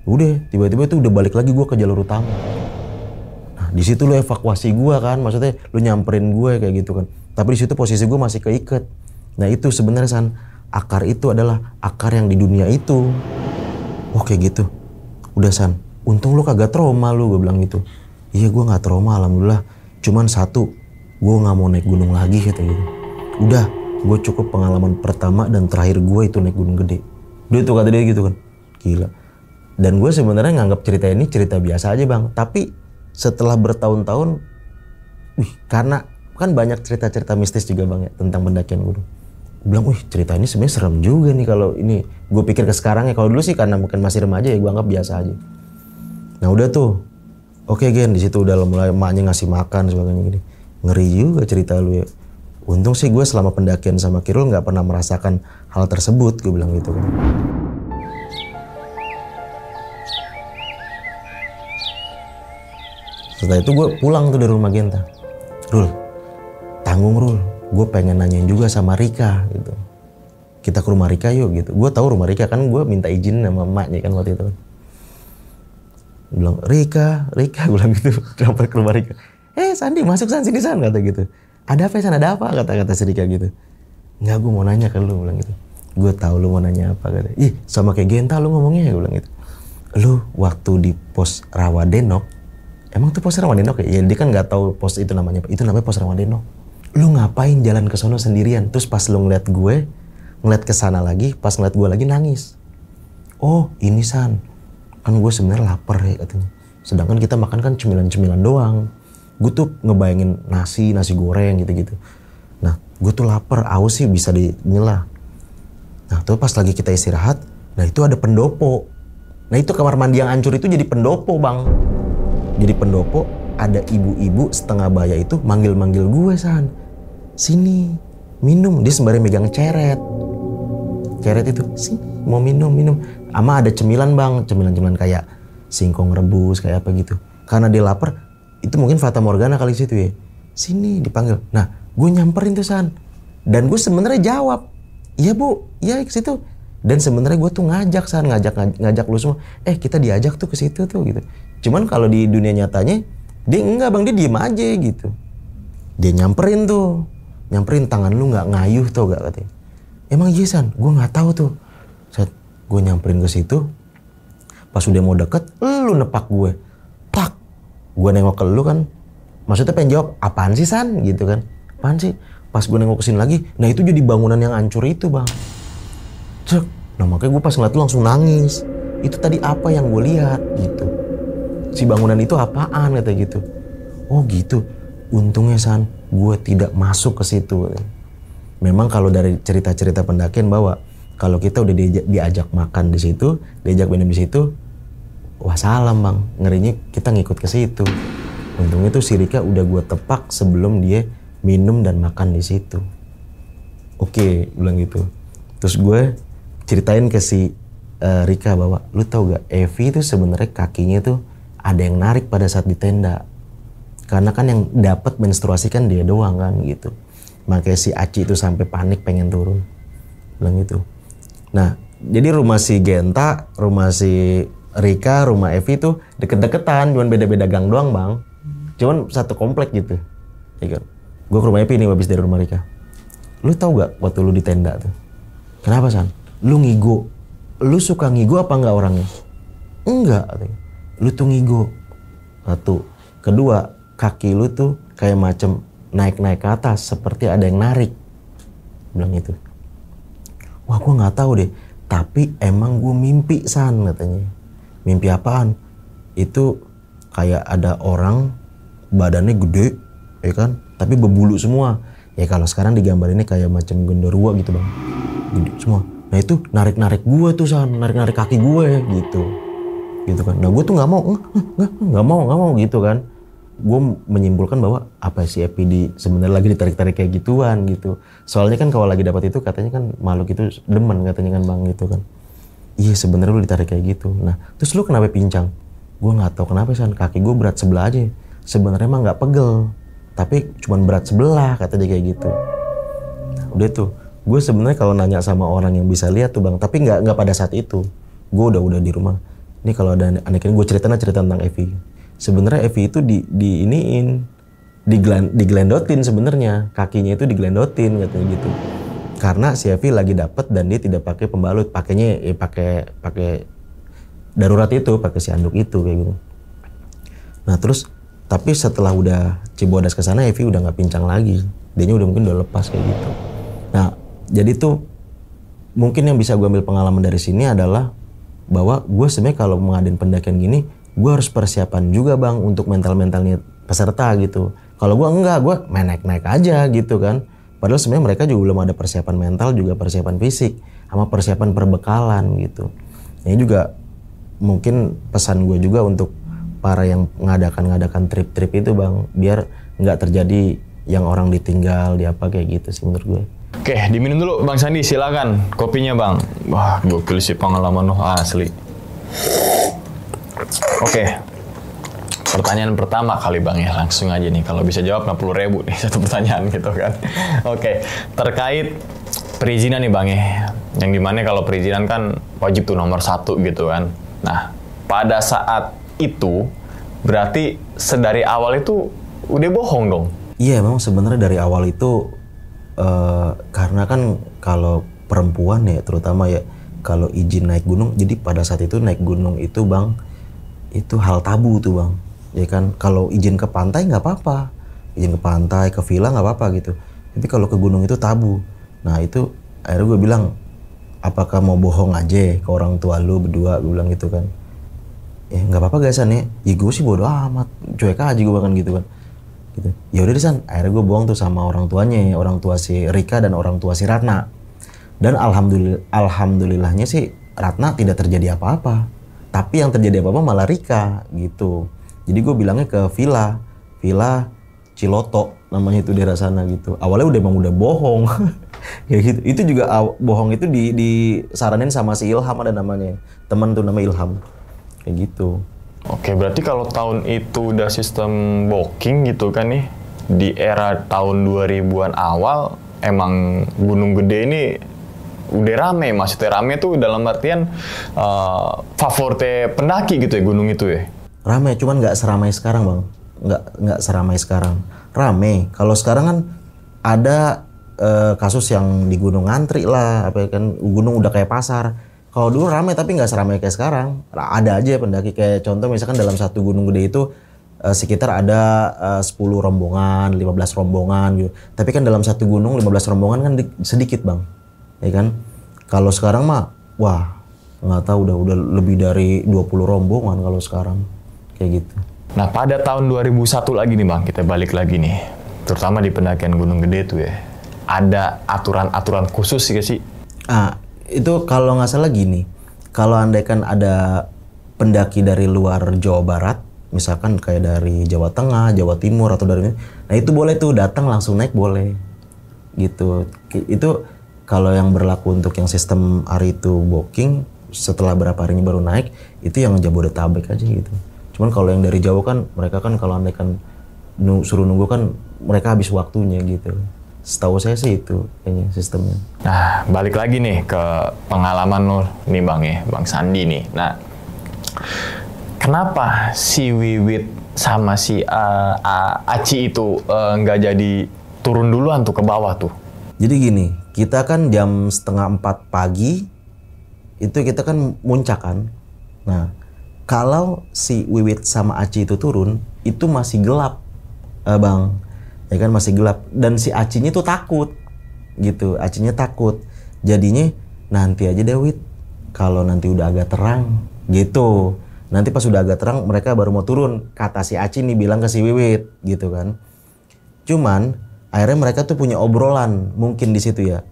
udah tiba-tiba itu udah balik lagi gue ke jalur utama. Nah, di situ lo evakuasi gue kan, maksudnya lo nyamperin gue kayak gitu kan. Tapi di situ posisi gue masih keikat. Nah itu sebenarnya San, akar itu adalah akar yang di dunia itu. Oh kayak gitu. Udah San, untung lo kagak trauma lo, gue bilang gitu. Iya gue nggak trauma alhamdulillah. Cuman satu, gue nggak mau naik gunung lagi kata gitu. Udah, gue cukup pengalaman pertama dan terakhir gue itu naik gunung gede. Dia tuh kata dia gitu kan. Gila. Dan gue sebenarnya nganggap cerita ini cerita biasa aja bang. Tapi setelah bertahun-tahun, karena kan banyak cerita-cerita mistis juga bang ya tentang pendakian gunung. Gue bilang, cerita ini sebenarnya serem juga nih kalau ini. Gue pikir ke sekarang ya, kalau dulu sih karena mungkin masih remaja ya gue anggap biasa aja. Nah udah tuh, oke Gen, di situ udah mulai emaknya ngasih makan sebagainya gini. Ngeri juga cerita lu ya. Untung sih gue selama pendakian sama Kirul nggak pernah merasakan hal tersebut, gue bilang gitu kan. Setelah itu gue pulang tuh dari rumah Genta. Rul, tanggung Rul, gue pengen nanyain juga sama Rika gitu. Kita ke rumah Rika yuk gitu. Gue tahu rumah Rika kan, gue minta izin sama emaknya kan waktu itu kan. Gue bilang, Rika, gue bilang gitu. Sampai ke rumah Rika. Sandi, masuk San, sini San, kata gitu. Ada apa San, ada apa? Kata si Rika gitu. Enggak, gue mau nanya ke lu, bilang gitu. Gue tahu lu mau nanya apa, kata. Ih, sama kayak Genta lu ngomongnya ya, gue bilang gitu. Lu waktu di pos Rawadenok, emang tuh pos Rawadenok ya? Ya dia kan nggak tahu pos itu namanya. Itu namanya pos Rawadenok. Lu ngapain jalan ke sono sendirian? Terus pas lu ngeliat gue, ngeliat ke sana lagi, pas ngeliat gue lagi nangis. Oh, ini San. Kan gue sebenarnya lapar ya katanya. Sedangkan kita makan kan cemilan-cemilan doang. Gue tuh ngebayangin nasi goreng gitu-gitu. Nah, gue tuh lapar, aus sih bisa dinyelah. Nah, tuh pas lagi kita istirahat, nah itu ada pendopo. Nah itu kamar mandi yang hancur itu jadi pendopo bang. Jadi pendopo, ada ibu-ibu setengah baya itu manggil-manggil gue San. Sini, minum. Dia sembari megang ceret. Ceret itu, sini, mau minum. Ama ada cemilan bang, cemilan kayak singkong rebus, kayak apa gitu. Karena dia lapar, itu mungkin Fata Morgana kali situ ya. Sini dipanggil. Nah, gue nyamperin tuh San. Dan gue sebenarnya jawab, iya bu, iya ke situ. Dan sebenarnya gue tuh ngajak San, ngajak lu semua. Kita diajak tuh ke situ tuh gitu. Cuman kalau di dunia nyatanya, dia enggak bang, dia diem aja gitu. Dia nyamperin tangan lu nggak ngayuh tuh gak katanya. Emang iya San, gue nggak tahu tuh. Saat gue nyamperin ke situ, pas udah mau deket, lu nepak gue. Tak, gue nengok ke lu kan, maksudnya pengen jawab, apaan sih San gitu kan. Apaan sih? Pas gue nengok kesini lagi, nah itu jadi bangunan yang hancur itu bang. Cek, nah makanya gue pas ngeliat lu langsung nangis. Itu tadi apa yang gue lihat gitu. Si bangunan itu apaan kata gitu. Oh gitu. Untungnya San, gue tidak masuk ke situ. Memang kalau dari cerita-cerita pendakian bahwa kalau kita udah diajak makan di situ, diajak minum di situ, wah salam bang, ngerinya kita ngikut ke situ. Untungnya tuh si Rika udah gue tepak sebelum dia minum dan makan di situ. Oke, bilang gitu. Terus gue ceritain ke si Rika bahwa lu tau gak, Evi tuh sebenarnya kakinya tuh ada yang narik pada saat di tenda. Karena kan yang dapat menstruasi kan dia doang kan gitu. Makanya si Aci itu sampai panik pengen turun. Bilang gitu. Nah, jadi rumah si Genta, rumah si Rika, rumah Evi tuh deket-deketan, cuman beda-beda gang doang bang. Cuman satu komplek gitu. Ya, gue ke rumah Evi nih habis dari rumah Rika. Lu tau gak waktu lu di tenda tuh? Kenapa San? Lu ngigo. Lu suka ngigo apa enggak orangnya? Enggak. Lu tuh ngigo. Satu. Kedua, kaki lu tuh kayak macem naik-naik ke atas seperti ada yang narik. Bilang gitu. Wah gue gak tahu deh. Tapi emang gue mimpi San katanya. Mimpi apaan? Itu kayak ada orang badannya gede, ya kan? Tapi berbulu semua. Ya kalau sekarang digambar ini kayak macam genderuwo gitu bang, gede semua. Nah itu narik gue tuh San, narik kaki gue gitu kan. Nah gue tuh nggak mau gitu kan. Gue menyimpulkan bahwa apa si Epi sebenarnya lagi ditarik-tarik kayak gituan gitu. Soalnya kan kalau lagi dapat itu katanya kan makhluk itu demen katanya kan bang gitu kan. Iya sebenarnya lu ditarik kayak gitu. Nah terus lu kenapa pincang? Gue nggak tahu kenapa San, kaki gue berat sebelah aja. Sebenarnya emang nggak pegel, tapi cuman berat sebelah kata dia kayak gitu. Nah, udah tuh, gue sebenarnya kalau nanya sama orang yang bisa lihat tuh bang, tapi nggak pada saat itu. Gue udah di rumah. Ini kalau ada anak ini gue cerita tentang Evi. Sebenarnya Evi itu diglendotin sebenarnya, kakinya itu diglendotin katanya gitu. Karena si Evi lagi dapet dan dia tidak pakai pembalut, pakainya ya pakai darurat itu, pakai si anduk itu kayak gitu. Nah terus tapi setelah udah Cibodas ke sana Evi udah nggak pincang lagi, dianya mungkin udah lepas kayak gitu. Nah jadi tuh mungkin yang bisa gue ambil pengalaman dari sini adalah bahwa gue sebenarnya kalau mengadain pendakian gini gue harus persiapan juga bang untuk mentalnya peserta gitu. Kalau gue enggak, gue main naik aja gitu kan. Padahal sebenarnya mereka juga belum ada persiapan mental, juga persiapan fisik, sama persiapan perbekalan gitu. Ini juga mungkin pesan gue juga untuk para yang ngadakan trip-trip itu bang, biar nggak terjadi yang orang ditinggal, di apa kayak gitu sih menurut gue. Oke, diminum dulu Bang Sandi, silakan kopinya Bang. Wah, gokil sih pengalaman lo asli. Oke, pertanyaan pertama kali Bang ya, langsung aja nih. Kalau bisa jawab 60.000 nih satu pertanyaan gitu kan. Oke, terkait perizinan nih Bang ya. Yang dimana kalau perizinan kan wajib tuh nomor 1 gitu kan. Nah, pada saat itu berarti sedari awal itu udah bohong dong? Iya, memang sebenarnya dari awal itu karena kan kalau perempuan ya terutama ya kalau izin naik gunung, jadi pada saat itu naik gunung itu bang itu hal tabu tuh bang, ya kan. Kalau izin ke pantai nggak apa-apa, izin ke pantai ke villa nggak apa-apa gitu, tapi kalau ke gunung itu tabu. Nah itu akhirnya gue bilang, apakah mau bohong aja ke orang tua lu berdua, gue bilang gitu kan. Ya nggak apa-apa guys San ya gue sih bodo amat, cuek aja gue bahkan gitu kan. Gitu. Ya udah deh San, akhirnya gue bohong tuh sama orang tuanya, orang tua si Rika dan orang tua si Ratna. Dan alhamdulillahnya sih Ratna tidak terjadi apa-apa, tapi yang terjadi apa-apa malah Rika gitu. Jadi gue bilangnya ke villa Ciloto namanya itu daerah sana gitu. Awalnya emang udah bohong kayak gitu. Itu juga bohong itu disaranin sama si Ilham, ada namanya teman tuh namanya Ilham kayak gitu. Oke, berarti kalau tahun itu udah sistem booking gitu kan nih, di era tahun 2000-an awal, emang Gunung Gede ini udah rame. Maksudnya rame tuh dalam artian favorit pendaki gitu ya gunung itu ya? Rame, cuman nggak seramai sekarang bang. Nggak seramai sekarang. Rame, kalau sekarang kan ada kasus yang di gunung ngantri lah, apa kan gunung udah kayak pasar. Kalau dulu ramai tapi nggak seramai kayak sekarang. Ada aja pendaki kayak contoh misalkan dalam satu gunung gede itu sekitar ada 10 rombongan, 15 rombongan gitu. Tapi kan dalam satu gunung 15 rombongan kan sedikit bang, ya kan. Kalau sekarang mah, wah nggak tahu udah lebih dari 20 rombongan kalau sekarang kayak gitu. Nah pada tahun 2001 lagi nih bang, kita balik lagi nih, terutama di pendakian Gunung Gede tuh ya, ada aturan-aturan khusus sih? Itu kalau nggak salah gini, kalau andaikan ada pendaki dari luar Jawa Barat, misalkan kayak dari Jawa Tengah, Jawa Timur atau dari, nah itu boleh tuh datang langsung naik boleh, gitu. Itu kalau yang berlaku untuk yang sistem hari itu booking, setelah berapa harinya baru naik, itu yang Jabodetabek aja gitu. Cuman kalau yang dari Jawa kan, mereka kan kalau andaikan suruh nunggu kan, mereka habis waktunya gitu. Setahu saya sih itu kayaknya sistemnya. Nah, balik lagi nih ke pengalaman lo nih Bang ya, Bang Sandi nih. Nah, kenapa si Wiwit sama si Aci itu nggak jadi turun duluan tuh ke bawah tuh? Jadi gini, kita kan jam 3:30 pagi, itu kita kan muncak kan. Nah, kalau si Wiwit sama Aci itu turun, itu masih gelap, Bang. Ya kan masih gelap, dan si Acinya tuh takut gitu, Acinya takut. Jadinya nanti aja deh Wit, kalau nanti udah agak terang gitu. Nanti pas udah agak terang mereka baru mau turun, kata si Aci nih bilang ke si Wiwit gitu kan. Cuman akhirnya mereka tuh punya obrolan mungkin di situ ya.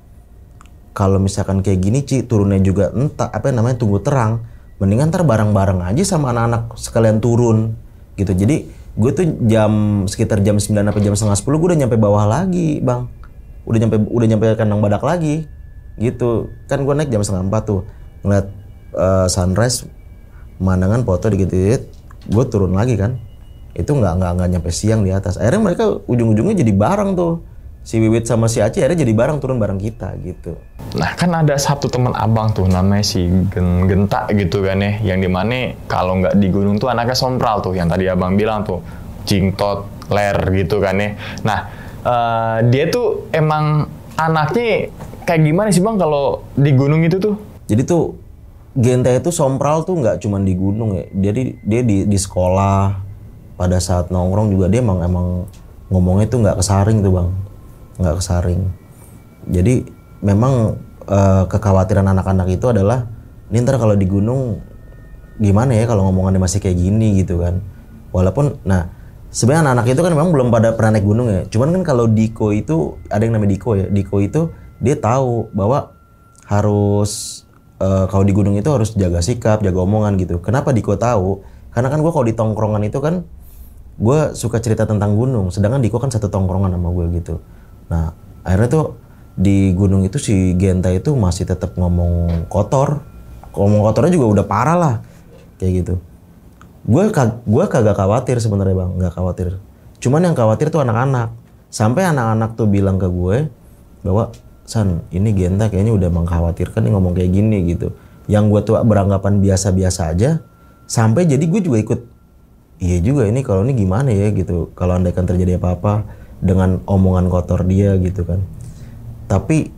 Kalau misalkan kayak gini Ci, turunnya juga entah apa namanya tunggu terang, mendingan ntar bareng-bareng aja sama anak-anak sekalian turun gitu. Jadi gue tuh sekitar jam 9 sampai jam setengah 10 gue udah nyampe bawah lagi, Bang. Udah nyampe kandang badak lagi. Gitu. Kan gue naik jam setengah 4 tuh. Ngeliat sunrise, pemandangan foto dikit-dikit, gue turun lagi kan. Itu nggak nyampe siang di atas. Akhirnya mereka ujung-ujungnya jadi bareng tuh. Si Wiwit sama si Aci akhirnya jadi bareng turun bareng kita gitu. Nah kan ada satu teman abang tuh namanya si Genta gitu kan ya, yang dimana kalau nggak di gunung tuh anaknya sompral tuh, yang tadi abang bilang tuh Cingtot, Ler gitu kan ya. Nah dia tuh emang anaknya kayak gimana sih bang kalau di gunung itu tuh? Jadi tuh Genta itu sompral tuh nggak cuma di gunung ya, dia di sekolah pada saat nongkrong juga dia emang ngomongnya tuh nggak kesaring tuh bang, nggak kesaring. Jadi memang kekhawatiran anak-anak itu adalah ini ntar kalau di gunung gimana ya kalau ngomongannya masih kayak gini gitu kan. Walaupun nah sebenarnya anak-anak itu kan memang belum pada pernah naik gunung ya. Cuman kan kalau Diko itu ada yang namanya Diko ya. Diko itu dia tahu bahwa harus kalau di gunung itu harus jaga sikap, jaga omongan gitu. Kenapa Diko tahu? Karena kan gue kalau di tongkrongan itu kan gue suka cerita tentang gunung. Sedangkan Diko kan satu tongkrongan sama gue gitu. Nah akhirnya tuh di gunung itu si Genta itu masih tetap ngomong kotor. Ngomong kotornya juga udah parah lah kayak gitu. Gue kagak khawatir sebenarnya bang, nggak khawatir. Cuman yang khawatir tuh anak-anak. Sampai anak-anak tuh bilang ke gue bahwa San, ini Genta kayaknya udah mengkhawatirkan nih ngomong kayak gini gitu. Yang gue tuh beranggapan biasa-biasa aja. Sampai jadi gue juga ikut. Iya juga ini kalau ini gimana ya gitu. Kalau andaikan terjadi apa-apa dengan omongan kotor dia gitu kan. Tapi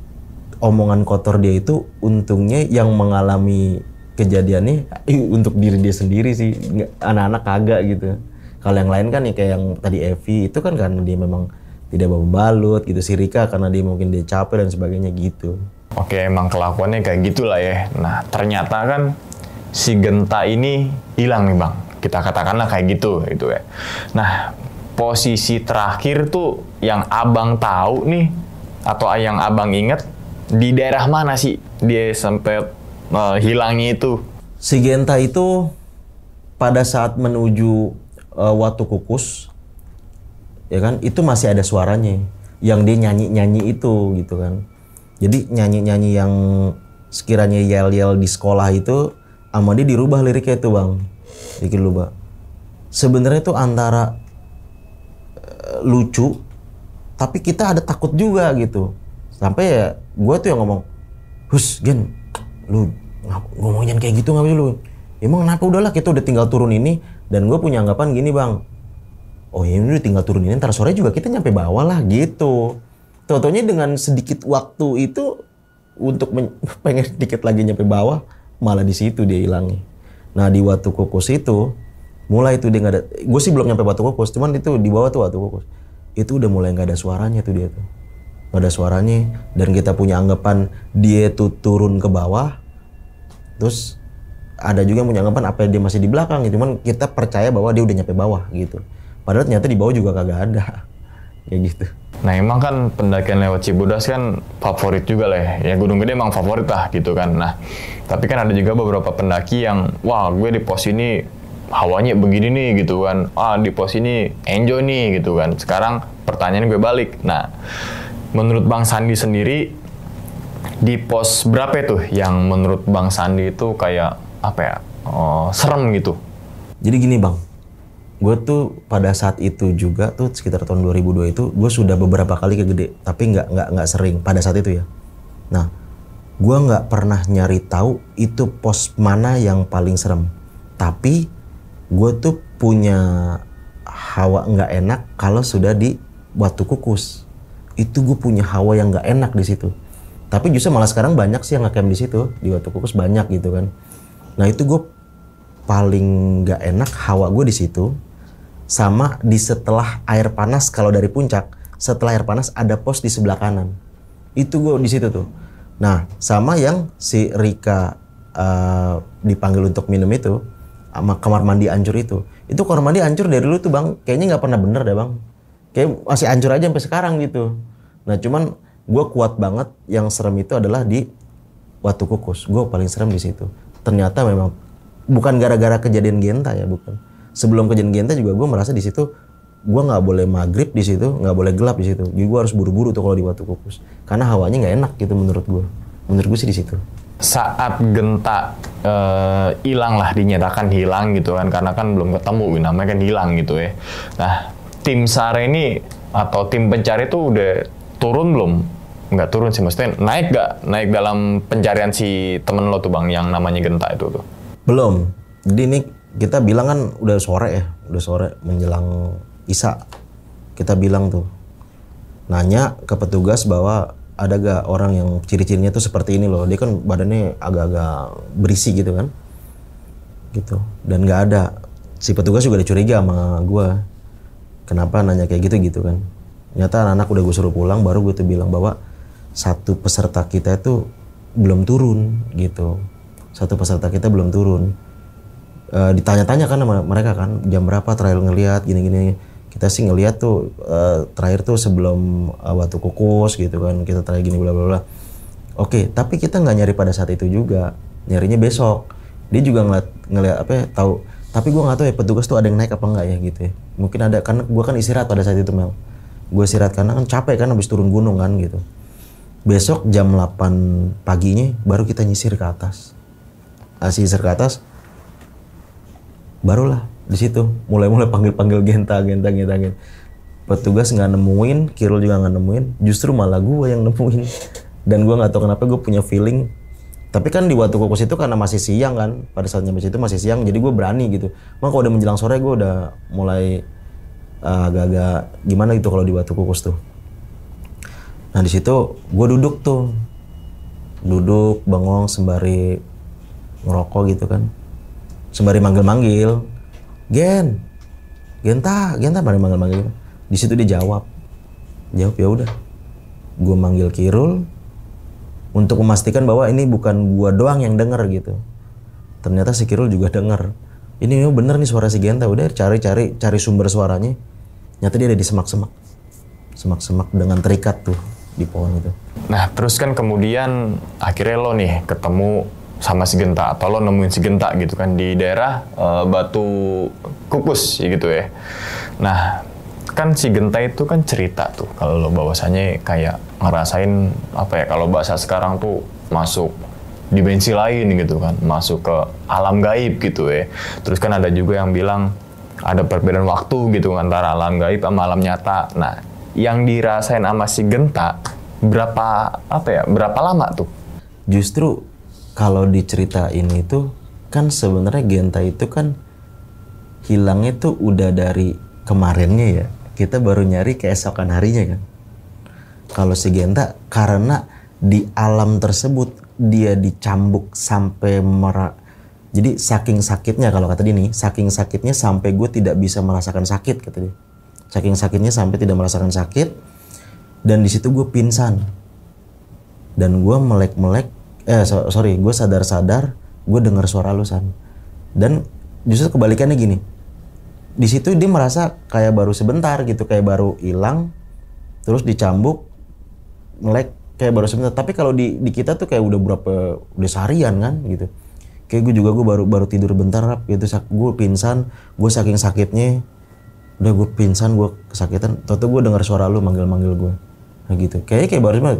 omongan kotor dia itu untungnya yang mengalami kejadiannya untuk diri dia sendiri sih. Anak-anak kagak gitu. Kalau yang lain kan ya kayak yang tadi Evi itu kan karena dia memang tidak mau membalut gitu. Si Rika karena dia mungkin dia capek dan sebagainya gitu. Oke, emang kelakuannya kayak gitulah ya. Nah, ternyata kan si Genta ini hilang nih bang. Kita katakanlah kayak gitu ya. Nah, posisi terakhir tuh yang abang tahu nih, atau yang abang inget, di daerah mana sih dia sampai hilangnya itu? Si Genta itu pada saat menuju Watu Kukus, ya kan, itu masih ada suaranya yang dia nyanyi itu gitu kan. Jadi nyanyi yang sekiranya yel-yel di sekolah itu sama dia dirubah liriknya itu bang, bikin lupa. Sebenarnya itu antara lucu tapi kita ada takut juga gitu. Sampai ya gue tuh yang ngomong, hus Gen, lu ngomongin kayak gitu nggak lu? Emang kenapa, udahlah kita udah tinggal turun ini. Dan gue punya anggapan gini bang, oh ya ini tinggal turun ini, ntar sore juga kita nyampe bawah lah gitu. Contohnya dengan sedikit waktu itu untuk pengen sedikit lagi nyampe bawah, malah di situ dia hilangnya. Nah di Watu Kukus itu mulai itu dia nggak ada. Gue sih belum nyampe Watu Kukus, cuman itu di bawah tuh Watu Kukus itu udah mulai nggak ada suaranya tuh dia tuh, nggak ada suaranya. Dan kita punya anggapan dia tuh turun ke bawah, terus ada juga yang punya anggapan apa dia masih di belakang gitu. Cuman kita percaya bahwa dia udah nyampe bawah gitu. Padahal ternyata di bawah juga kagak ada. Kayak gitu. Nah emang kan pendakian lewat Cibodas kan favorit juga lah ya. Gunung Gede emang favorit lah gitu kan. Nah tapi kan ada juga beberapa pendaki yang wah gue di pos ini hawanya begini nih gitu kan. Di pos ini enjoy nih gitu kan. Sekarang pertanyaan gue balik. Nah menurut Bang Sandi sendiri di pos berapa tuh yang menurut Bang Sandi itu kayak apa ya, serem gitu? Jadi gini bang, gue tuh pada saat itu juga tuh sekitar tahun 2002 itu gue sudah beberapa kali ke Gede, tapi nggak sering pada saat itu ya. Nah, gue nggak pernah nyari tahu itu pos mana yang paling serem. Tapi gue tuh punya hawa nggak enak kalau sudah di Watu Kukus. Itu gue punya hawa yang nggak enak di situ. Tapi justru malah sekarang banyak sih yang ngecamp di situ, di Watu Kukus banyak gitu kan. Nah itu gue paling nggak enak hawa gue di situ. Sama di setelah air panas, kalau dari puncak setelah air panas ada pos di sebelah kanan. Itu gue di situ tuh. Nah sama yang si Rika dipanggil untuk minum itu sama kamar mandi hancur itu kamar mandi hancur dari dulu tuh bang, kayaknya nggak pernah bener deh bang, kayak masih hancur aja sampai sekarang gitu. Nah cuman gue kuat banget, yang serem itu adalah di Watu Kukus, gue paling serem di situ. Ternyata memang bukan gara-gara kejadian Genta ya, bukan. Sebelum kejadian Genta juga gue merasa di situ gue nggak boleh maghrib di situ, nggak boleh gelap di situ. Jadi gue harus buru-buru tuh kalau di Watu Kukus, karena hawanya nggak enak gitu menurut gue. Menurut gue sih di situ. Saat Genta hilang lah, dinyatakan hilang gitu kan, karena kan belum ketemu, namanya kan hilang gitu ya. Nah, tim SAR ini atau tim pencari itu udah turun belum? Nggak turun sih, maksudnya naik nggak? Naik dalam pencarian si temen lo tuh bang, yang namanya Genta itu tuh? Belum. Jadi ini kita bilang kan udah sore menjelang Isya. Kita bilang tuh, nanya ke petugas bahwa ada gak orang yang ciri-cirinya tuh seperti ini loh. Dia kan badannya agak-agak berisi gitu kan. Gitu. Dan gak ada. Si petugas juga ada curiga sama gue. Kenapa nanya kayak gitu kan. Ternyata anak-anak udah gue suruh pulang, baru gue tuh bilang bahwa satu peserta kita itu belum turun gitu. Satu peserta kita belum turun. Ditanya-tanya kan sama mereka kan, jam berapa trial ngelihat gini-gini. Kita sih ngelihat tuh terakhir tuh sebelum Watu Kukus gitu kan, kita terakhir gini bla bla bla. Oke, tapi kita nggak nyari pada saat itu juga, nyarinya besok. Dia juga ngeliat apa ya, tahu. Tapi gue nggak tahu ya petugas tuh ada yang naik apa enggak ya gitu ya. Mungkin ada, karena gue kan istirahat pada saat itu Mel. Gue istirahat karena kan capek kan habis turun gunung kan gitu. Besok jam 8 paginya baru kita nyisir ke atas. Nyisir ke atas, barulah di situ mulai panggil Genta. Petugas nggak nemuin, Kirul juga nggak nemuin, justru malah gue yang nemuin. Dan gue nggak tahu kenapa gue punya feeling. Tapi kan di Watu Kukus itu karena masih siang kan, pada saat nyampe situ masih siang, jadi gue berani gitu. Mak kalau udah menjelang sore gue udah mulai agak-agak gimana gitu kalau di Watu Kukus tuh. Nah di situ gue duduk bengong sembari ngerokok gitu kan, sembari manggil-manggil. Genta, pada manggil-manggil. Di situ dia jawab ya udah. Gue manggil Kirul untuk memastikan bahwa ini bukan gua doang yang denger gitu. Ternyata si Kirul juga denger. Ini bener nih suara si Genta. Udah cari sumber suaranya. Nyata dia ada di semak-semak dengan terikat tuh di pohon itu. Nah terus kan kemudian akhirnya lo nih ketemu sama si Genta, atau lo nemuin si Genta gitu kan di daerah Watu Kukus gitu ya. Nah kan si Genta itu kan cerita tuh kalau lo bahwasanya kayak ngerasain apa ya, kalau bahasa sekarang tuh masuk dimensi lain gitu kan, masuk ke alam gaib gitu ya. Terus kan ada juga yang bilang ada perbedaan waktu gitu antara alam gaib sama alam nyata. Nah yang dirasain sama si Genta berapa lama tuh? Justru kalau diceritain itu kan sebenarnya Genta itu kan hilangnya tuh udah dari kemarinnya ya. Kita baru nyari keesokan harinya kan. Kalau si Genta karena di alam tersebut dia dicambuk sampai jadi saking sakitnya, kalau kata dia nih, saking sakitnya sampai gue tidak bisa merasakan sakit kata dia. Saking sakitnya sampai tidak merasakan sakit, dan di situ gue pingsan. Dan gue gue sadar-sadar, gue dengar suara lu San. Dan justru kebalikannya gini, di situ dia merasa kayak baru sebentar gitu, kayak baru hilang, terus dicambuk, melek kayak baru sebentar. Tapi kalau di kita tuh kayak udah seharian kan gitu. Kayak gue baru tidur bentar gitu, gue pingsan, gue saking sakitnya, udah gue pingsan, gue kesakitan, tau gue dengar suara lu manggil gue. Nah gitu, kayak baru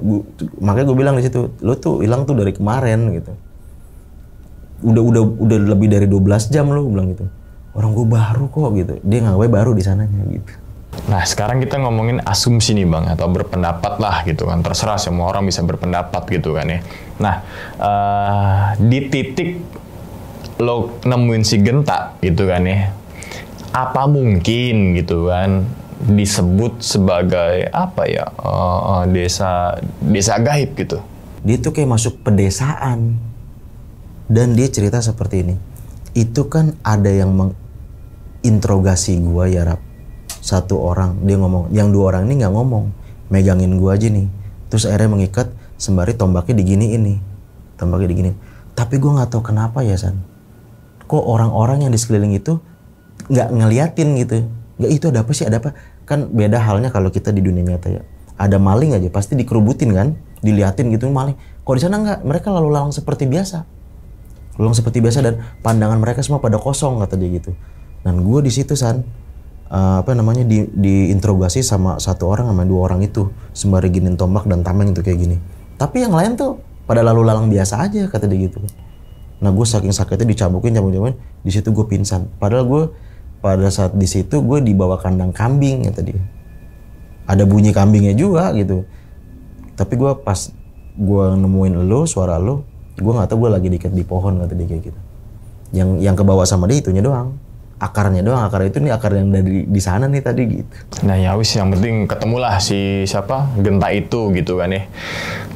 makanya gue bilang di situ, lo tuh hilang tuh dari kemarin gitu. Udah lebih dari 12 jam lo, bilang gitu. Orang gue baru kok gitu, dia nggak baru di sananya gitu. Nah sekarang kita ngomongin asumsi nih bang, atau berpendapat lah gitu kan, terserah semua orang bisa berpendapat gitu kan ya. Nah di titik lo nemuin si Genta gitu kan ya, apa mungkin gitu kan disebut sebagai apa ya, desa gaib gitu? Dia tuh kayak masuk pedesaan, dan dia cerita seperti ini. Itu kan ada yang menginterogasi gua ya Rap. Satu orang dia ngomong, yang dua orang ini nggak ngomong, megangin gua aja nih. Terus akhirnya mengikat sembari tombaknya diginiin nih, tombaknya diginiin. Tapi gue nggak tahu kenapa ya San. Kok orang-orang yang di sekeliling itu nggak ngeliatin gitu. Nggak, itu ada apa sih, ada apa? Kan beda halnya kalau kita di dunia nyata ya. Ada maling aja pasti dikerubutin kan, diliatin gitu maling. Kalau di sana nggak, mereka lalu lalang seperti biasa. Lalu seperti biasa dan pandangan mereka semua pada kosong kata dia gitu. Dan gue di situ San, diinterogasi sama satu orang sama dua orang itu sembari giniin tombak dan tameng itu kayak gini. Tapi yang lain tuh pada lalu lalang biasa aja kata dia gitu. Nah gue saking sakitnya dicambukin, di situ gue pingsan. Padahal gue pada saat di situ gue dibawa kandang kambing kata dia. Ada bunyi kambingnya juga gitu. Tapi gue pas gue nemuin lo, suara lo, gue nggak tahu gue lagi diikat di pohon kata dia kayak gitu. Yang kebawa sama dia itunya doang. Akarnya doang, akar itu nih akar yang dari di sana nih tadi gitu. Nah ya wis, yang penting ketemulah si siapa Genta itu gitu kan ya.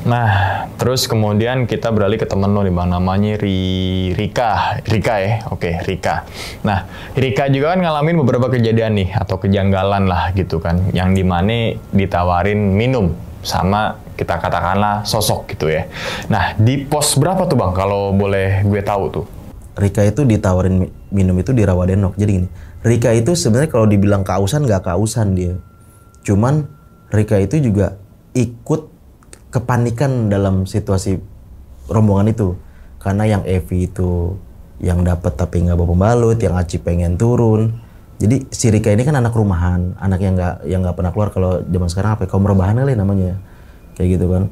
Nah terus kemudian kita beralih ke temen lo nih bang, namanya Rika ya, oke Rika. Nah Rika juga kan ngalamin beberapa kejadian nih atau kejanggalan lah gitu kan, yang dimana ditawarin minum sama kita katakanlah sosok gitu ya. Nah di pos berapa tuh bang kalau boleh gue tahu tuh? Rika itu ditawarin minum itu di Rawadenok. Jadi gini, Rika itu sebenarnya kalau dibilang kausan nggak kausan dia. Cuman Rika itu juga ikut kepanikan dalam situasi rombongan itu. Karena yang Evi itu yang dapat tapi nggak bawa pembalut, yang Aci pengen turun. Jadi si Rika ini kan anak rumahan, anak yang nggak pernah keluar. Kalau zaman sekarang apa? Kaum rebahan kali namanya, kayak gitu kan.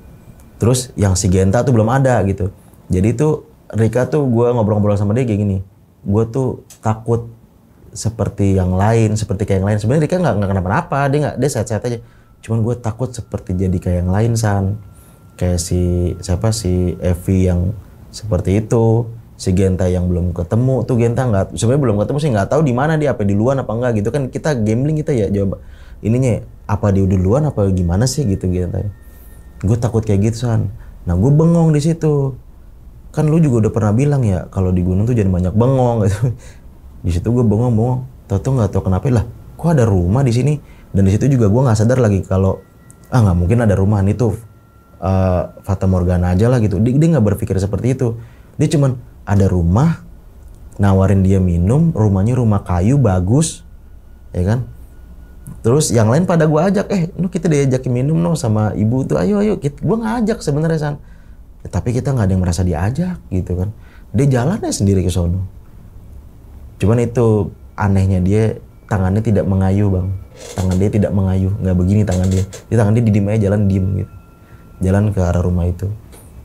Terus yang si Genta tuh belum ada gitu. Jadi tuh Rika tuh gue ngobrol-ngobrol sama dia kayak gini, gue tuh takut seperti yang lain, seperti kayak yang lain. Sebenarnya Rika nggak kenapa-napa, dia sehat-sehat aja. Cuman gue takut seperti jadi kayak yang lain San, kayak si Evi yang seperti itu, si Genta yang belum ketemu tuh. Genta nggak, sebenarnya belum ketemu sih, nggak tahu di mana dia, apa di luar apa enggak gitu kan. Kita gambling kita ya jawab ininya, apa dia duluan apa gimana sih gitu Genta. Gue takut kayak gitu San. Nah gue bengong di situ. Kan lu juga udah pernah bilang ya kalau di gunung tuh jangan banyak bengong gitu. Di situ gue bengong. Tahu nggak tahu kenapa lah. Kok ada rumah di sini? Dan di situ juga gue nggak sadar lagi kalau nggak mungkin ada rumah itu Fata Morgana aja lah gitu. Dia nggak berpikir seperti itu. Dia cuman ada rumah, nawarin dia minum, rumahnya rumah kayu bagus, ya kan? Terus yang lain pada gue ajak, lu kita diajakin minum sama ibu tuh, ayo. Gue ngajak sebenarnya San. Ya, tapi kita nggak ada yang merasa diajak gitu kan. Dia jalan aja sendiri ke sono. Cuman itu anehnya dia tangannya tidak mengayu bang. Tangan dia tidak mengayu, nggak begini tangan dia. Tangan dia diem aja jalan diem gitu. Jalan ke arah rumah itu.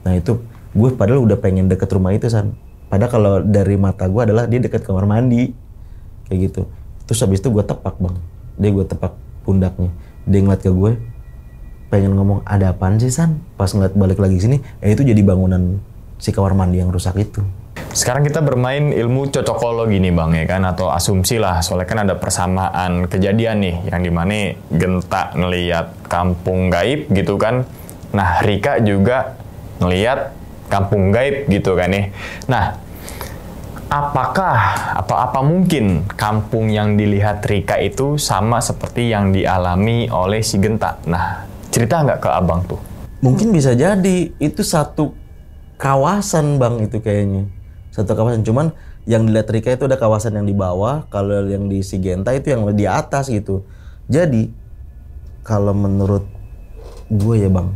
Nah itu gue padahal udah pengen deket rumah itu San. Padahal kalau dari mata gue adalah dia deket kamar mandi. Kayak gitu. Terus habis itu gue tepak bang. Gue tepak pundaknya. Dia ngeliat ke gue. Pengen ngomong, ada apaan sih San? Pas ngeliat balik lagi sini, itu jadi bangunan si kamar mandi yang rusak itu. Sekarang kita bermain ilmu cocokologi nih bang ya kan, atau asumsi lah. Soalnya kan ada persamaan kejadian nih, yang dimana Genta ngeliat kampung gaib gitu kan. Nah Rika juga ngeliat kampung gaib gitu kan ya. Nah apa mungkin kampung yang dilihat Rika itu sama seperti yang dialami oleh si Genta? Nah cerita nggak ke abang tuh? Mungkin bisa jadi itu satu kawasan bang, itu kayaknya satu kawasan. Cuman yang dilihat Rika itu ada kawasan yang di bawah, kalau yang di si Genta itu yang di atas gitu. Jadi kalau menurut gue ya bang,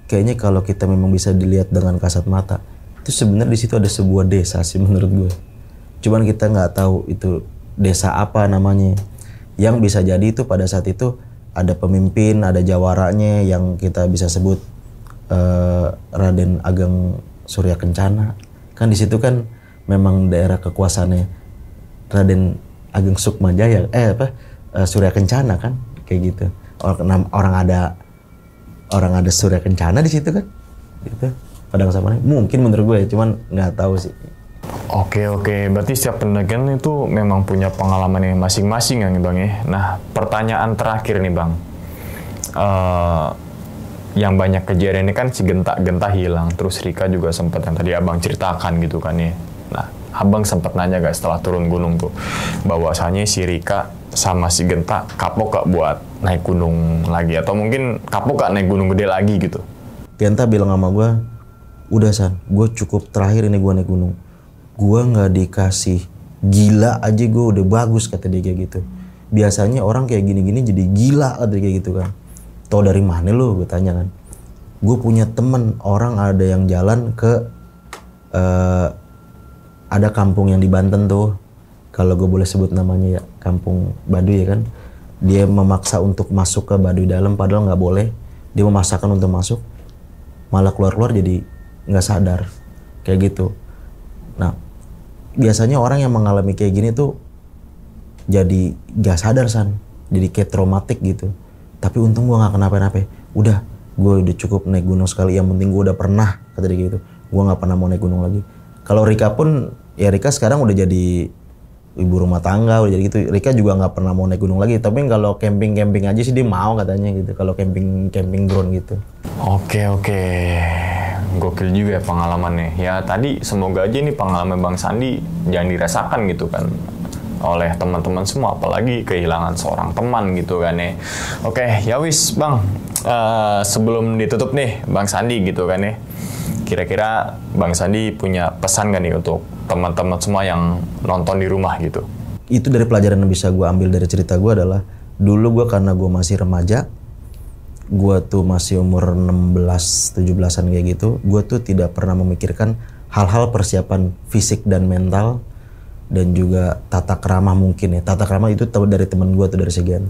kayaknya kalau kita memang bisa dilihat dengan kasat mata, itu sebenarnya di situ ada sebuah desa sih menurut gue. Cuman kita nggak tahu itu desa apa namanya. Yang bisa jadi itu pada saat itu ada pemimpin, ada jawaranya yang kita bisa sebut Raden Ageng Surya Kencana. Kan di situ kan memang daerah kekuasaannya Raden Ageng Sukmajaya, Surya Kencana kan, kayak gitu. Orang ada Surya Kencana di situ kan, gitu. Padang Samana. Mungkin menurut gue, cuman nggak tahu sih. Oke, berarti setiap pendakian itu memang punya pengalaman yang masing-masing ya nih bang ya. Nah pertanyaan terakhir nih bang, yang banyak kejadian ini kan si Genta hilang, terus Rika juga sempat yang tadi abang ceritakan gitu kan ya. Nah abang sempat nanya gak setelah turun gunung tuh, bahwasanya si Rika sama si Genta kapok gak buat naik gunung lagi, atau mungkin kapok gak naik gunung gede lagi gitu? Genta bilang sama gue, udah San, gue cukup terakhir ini gue naik gunung. Gue nggak dikasih gila aja gue udah bagus, kata dia kayak gitu. Biasanya orang kayak gini-gini jadi gila, kata dia kayak gitu kan. Tau dari mana lu, gue tanya kan. Gue punya temen orang ada yang jalan ke ada kampung yang di Banten tuh, kalau gue boleh sebut namanya ya, kampung Baduy ya kan. Dia memaksa untuk masuk ke Baduy dalam padahal nggak boleh. Dia memaksakan untuk masuk, malah keluar-keluar jadi nggak sadar kayak gitu. Nah biasanya orang yang mengalami kayak gini tuh jadi nggak sadar San, jadi kayak traumatik gitu. Tapi untung gue nggak kenapa-napa. Udah, gue udah cukup naik gunung sekali, yang penting gue udah pernah, kata dia gitu. Gue nggak pernah mau naik gunung lagi. Kalau Rika pun ya, Rika sekarang udah jadi ibu rumah tangga, udah jadi gitu. Rika juga nggak pernah mau naik gunung lagi. Tapi kalau camping aja sih dia mau katanya gitu. Kalau camping ground gitu. Oke, gokil juga ya pengalamannya. Ya tadi semoga aja nih pengalaman Bang Sandi jangan dirasakan gitu kan oleh teman-teman semua, apalagi kehilangan seorang teman gitu kan ya. Oke, ya wis Bang, sebelum ditutup nih Bang Sandi gitu kan ya, kira-kira Bang Sandi punya pesan gak nih untuk teman-teman semua yang nonton di rumah gitu? Itu dari pelajaran yang bisa gue ambil dari cerita gue adalah, dulu gue karena gue masih remaja, gue tuh masih umur 16-17an kayak gitu, gue tuh tidak pernah memikirkan hal-hal persiapan fisik dan mental, dan juga tata krama mungkin ya. Tata krama itu dari temen gue tuh, dari segian.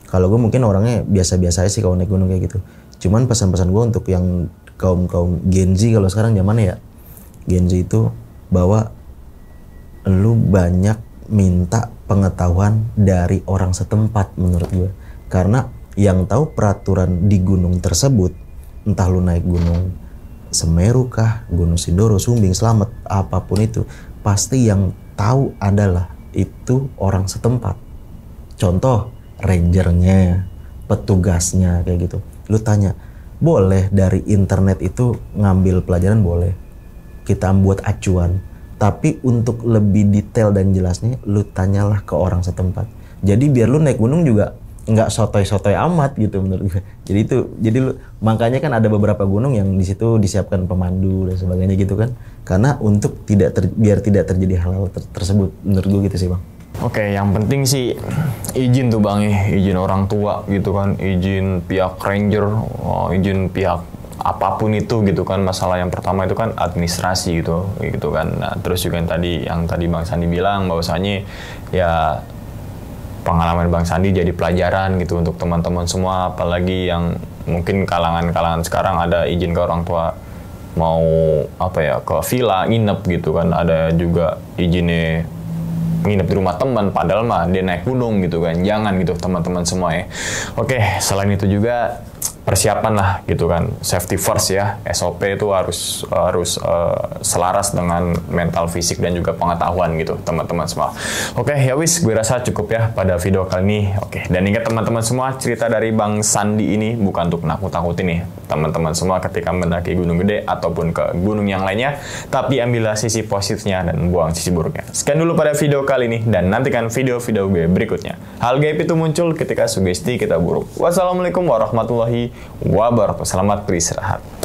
Kalau gue mungkin orangnya biasa-biasa aja sih kalau naik gunung kayak gitu. Cuman pesan-pesan gue untuk yang kaum Gen Z kalau sekarang zamannya ya, Gen Z itu bahwa lu banyak minta pengetahuan dari orang setempat menurut gue. Karena yang tahu peraturan di gunung tersebut, entah lu naik gunung Semeru kah, Gunung Sindoro, Sumbing, Slamet, apapun itu, pasti yang tahu adalah itu orang setempat. Contoh, rangernya, petugasnya kayak gitu. Lu tanya, boleh dari internet itu ngambil pelajaran, boleh. Kita buat acuan. Tapi untuk lebih detail dan jelasnya, lu tanyalah ke orang setempat. Jadi biar lu naik gunung juga nggak sotoy-sotoy amat gitu menurut gue. Jadi lu, makanya kan ada beberapa gunung yang di situ disiapkan pemandu dan sebagainya gitu kan. Karena untuk biar tidak terjadi hal-hal tersebut menurut gue gitu sih Bang. Oke, yang penting sih izin tuh Bang ya, izin orang tua gitu kan, izin pihak ranger, izin pihak apapun itu gitu kan. Masalah yang pertama itu kan administrasi gitu kan. Nah, terus juga yang tadi Bang Sandi bilang bahwasanya ya pengalaman Bang Sandi jadi pelajaran gitu untuk teman-teman semua, apalagi yang mungkin kalangan sekarang ada izin ke orang tua mau ke villa nginep gitu kan, ada juga izinnya nginep di rumah teman padahal mah dia naik gunung gitu kan. Jangan gitu teman-teman semua ya. Oke, selain itu juga persiapan lah gitu kan, safety first ya. SOP itu harus selaras dengan mental, fisik dan juga pengetahuan gitu teman-teman semua. Oke, ya wis, gue rasa cukup ya pada video kali ini. Oke, dan ingat teman-teman semua, cerita dari Bang Sandi ini bukan untuk nakut-nakutin nih teman-teman semua ketika mendaki gunung gede ataupun ke gunung yang lainnya, tapi ambillah sisi positifnya dan buang sisi buruknya. Sekian dulu pada video kali ini, dan nantikan video-video gue berikutnya. Hal gaib itu muncul ketika sugesti kita buruk. Wassalamualaikum warahmatullahi wabarakatuh. Selamat beristirahat.